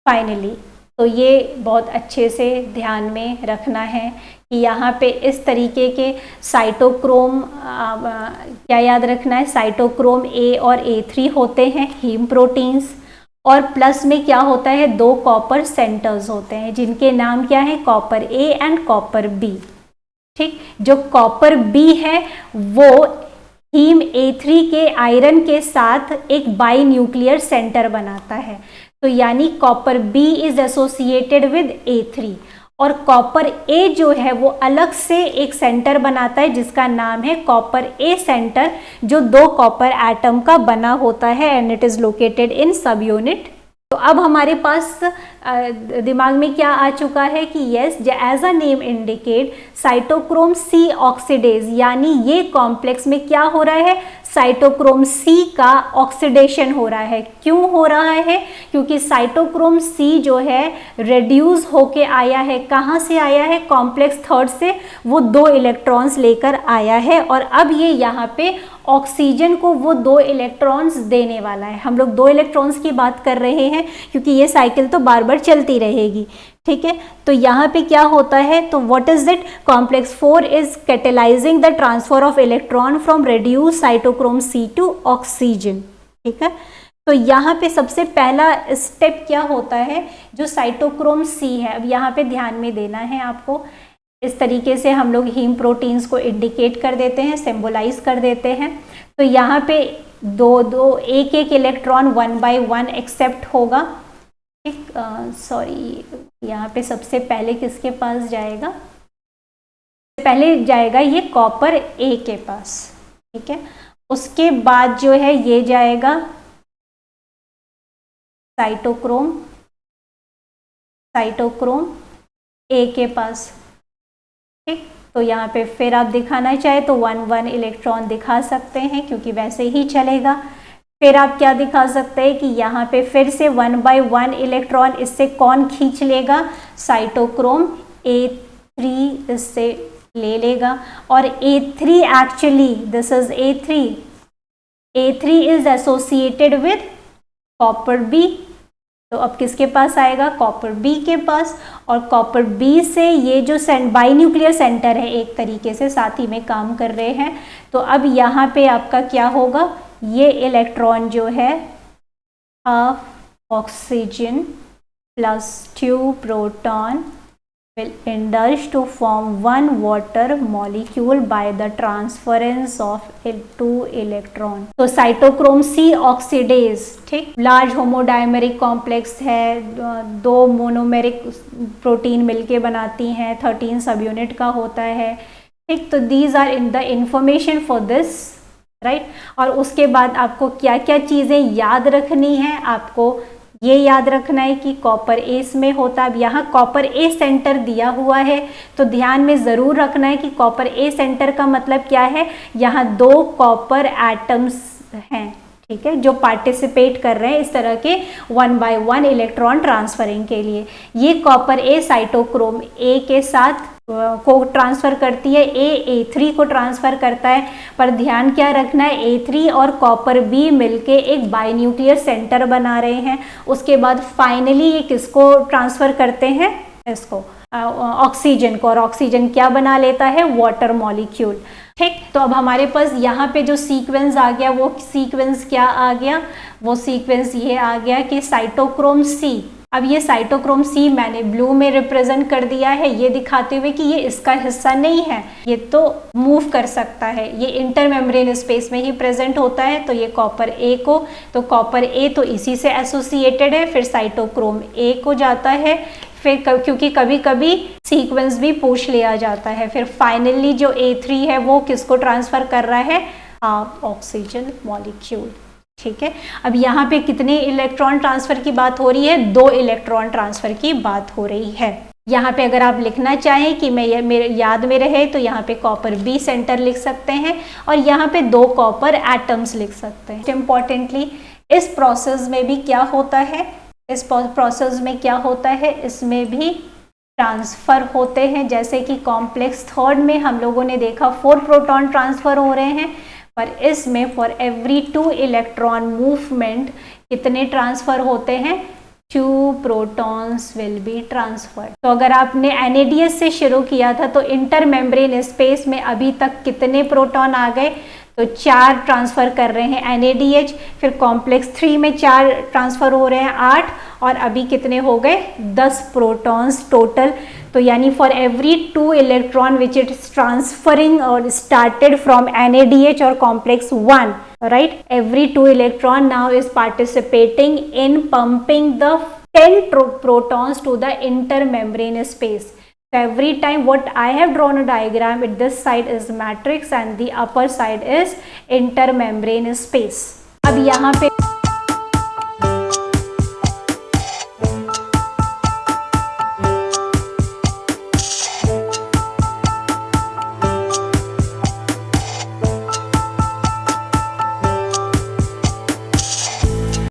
फाइनली। तो ये बहुत अच्छे से ध्यान में रखना है कि यहाँ पे इस तरीके के साइटोक्रोम क्या याद रखना है? साइटोक्रोम A और A3 होते हैं हीम प्रोटीन्स, और प्लस में क्या होता है? 2 कॉपर सेंटर्स होते हैं जिनके नाम क्या है? Copper A and copper B। ठीक, जो कॉपर B है वो हीम A3 के आयरन के साथ एक बाई न्यूक्लियर सेंटर बनाता है। तो यानी copper B is associated with A3, और कॉपर A जो है वो अलग से एक सेंटर बनाता है जिसका नाम है कॉपर A सेंटर, जो 2 कॉपर एटम का बना होता है and it is located in सब यूनिट। तो अब हमारे पास दिमाग में क्या आ चुका है कि yes, as a name indicate cytochrome C oxidase, यानी ये कॉम्प्लेक्स में क्या हो रहा है? साइटोक्रोम C का ऑक्सीडेशन हो रहा है। क्यों हो रहा है? क्योंकि साइटोक्रोम C जो है रेड्यूस होके आया है। कहाँ से आया है? कॉम्प्लेक्स 3 से वो 2 इलेक्ट्रॉन्स लेकर आया है, और अब ये यहाँ पे ऑक्सीजन को वो 2 इलेक्ट्रॉन्स देने वाला है। हम लोग 2 इलेक्ट्रॉन्स की बात कर रहे हैं क्योंकि ये साइकिल तो बार बार चलती रहेगी। ठीक है। तो यहाँ पे क्या होता है, तो what is it, complex 4 is catalysing the transfer of electron from reduce cytochrome C to oxygen. ठीक है, तो यहाँ पे सबसे पहला स्टेप क्या होता है, जो साइटोक्रोम C है, अब यहाँ पे ध्यान में देना है आपको। इस तरीके से हम लोग हीम प्रोटीन्स को इंडिकेट कर देते हैं, सिंबलाइज कर देते हैं। तो यहाँ पे एक एक इलेक्ट्रॉन 1 बाय 1 एक्सेप्ट होगा। ठीक, सॉरी, यहाँ पे सबसे पहले किसके पास जाएगा, पहले जाएगा ये कॉपर A के पास। ठीक है, उसके बाद जो है ये जाएगा साइटोक्रोम A के पास। ठीक, तो यहाँ पे फिर आप दिखाना चाहे तो 1 इलेक्ट्रॉन दिखा सकते हैं, क्योंकि वैसे ही चलेगा। फिर आप क्या दिखा सकते हैं कि यहाँ पे फिर से 1 बाय 1 इलेक्ट्रॉन इससे कौन खींच लेगा, साइटोक्रोम A3 इससे ले लेगा। और A3 actually this is A3 is associated with copper B। तो अब किसके पास आएगा, कॉपर B के पास। और कॉपर B से ये जो बाई न्यूक्लियर सेंटर है, एक तरीके से साथ ही में काम कर रहे हैं। तो अब यहाँ पे आपका क्या होगा, ये इलेक्ट्रॉन जो है half oxygen plus 2 proton will indulge to form 1 water molecule by the transference of 2 electron। तो साइटोक्रोम C ऑक्सीडेज, ठीक, लार्ज होमोडाइमेरिक कॉम्प्लेक्स है, 2 मोनोमेरिक प्रोटीन मिलके बनाती हैं, 13 सब यूनिट का होता है। ठीक, तो these are in the information for this, right. और उसके बाद आपको क्या क्या चीज़ें याद रखनी है, आपको ये याद रखना है कि कॉपर A इसमें होता है। अब यहाँ कॉपर A सेंटर दिया हुआ है, तो ध्यान में ज़रूर रखना है कि कॉपर A सेंटर का मतलब क्या है, यहाँ 2 कॉपर एटम्स हैं, ठीक है, जो पार्टिसिपेट कर रहे हैं इस तरह के 1 बाय 1 इलेक्ट्रॉन ट्रांसफरिंग के लिए। ये कॉपर A साइटोक्रोम A के साथ को ट्रांसफ़र करती है, A3 को ट्रांसफ़र करता है। पर ध्यान क्या रखना है, A3 और कॉपर B मिलके एक बाई न्यूक्लियर सेंटर बना रहे हैं। उसके बाद फाइनली ये किसको ट्रांसफ़र करते हैं, इसको ऑक्सीजन को, और ऑक्सीजन क्या बना लेता है, वाटर मॉलिक्यूल। ठीक, तो अब हमारे पास यहाँ पे जो सीक्वेंस आ गया, वो सीक्वेंस क्या आ गया, वो सीक्वेंस ये आ गया कि साइटोक्रोम C। अब ये साइटोक्रोम C मैंने ब्लू में रिप्रेजेंट कर दिया है, ये दिखाते हुए कि ये इसका हिस्सा नहीं है, ये तो मूव कर सकता है, ये इंटर मेम्ब्रेन स्पेस में ही प्रेजेंट होता है। तो ये कॉपर A को, तो कॉपर A तो इसी से एसोसिएटेड है, फिर साइटोक्रोम A को जाता है, फिर क्योंकि कभी कभी सीक्वेंस भी पूछ लिया जाता है। फिर फाइनली जो A3 है वो किसको ट्रांसफ़र कर रहा है, ऑक्सीजन मॉलिक्यूल। ठीक है, अब यहाँ पे कितने इलेक्ट्रॉन ट्रांसफ़र की बात हो रही है, 2 इलेक्ट्रॉन ट्रांसफ़र की बात हो रही है। यहाँ पे अगर आप लिखना चाहें कि मैं मेरे याद में रहे, तो यहाँ पे कॉपर B सेंटर लिख सकते हैं, और यहाँ पे 2 कॉपर एटम्स लिख सकते हैं। इम्पॉर्टेंटली इस प्रोसेस में भी क्या होता है, इसमें भी ट्रांसफ़र होते हैं। जैसे कि कॉम्प्लेक्स 3 में हम लोगों ने देखा 4 प्रोटॉन ट्रांसफ़र हो रहे हैं, पर इसमें फॉर एवरी 2 इलेक्ट्रॉन मूवमेंट कितने ट्रांसफ़र होते हैं, 2 प्रोटॉन्स विल बी ट्रांसफर्ड। तो अगर आपने NADH से शुरू किया था, तो इंटर मेम्ब्रेन स्पेस में अभी तक कितने प्रोटॉन आ गए, तो 4 ट्रांसफ़र कर रहे हैं NADH। फिर कॉम्प्लेक्स 3 में 4 ट्रांसफ़र हो रहे हैं, 8, और अभी कितने हो गए, 10 प्रोटॉन्स टोटल। तो यानी for every 2 electron which is transferring और स्टार्टेड फ्रॉम NADH और complex 1, right, every 2 electron now is participating in pumping the 10 protons to the intermembrane space. So every time what I have drawn a diagram, this side is matrix and the upper side is intermembrane space. अब यहाँ पे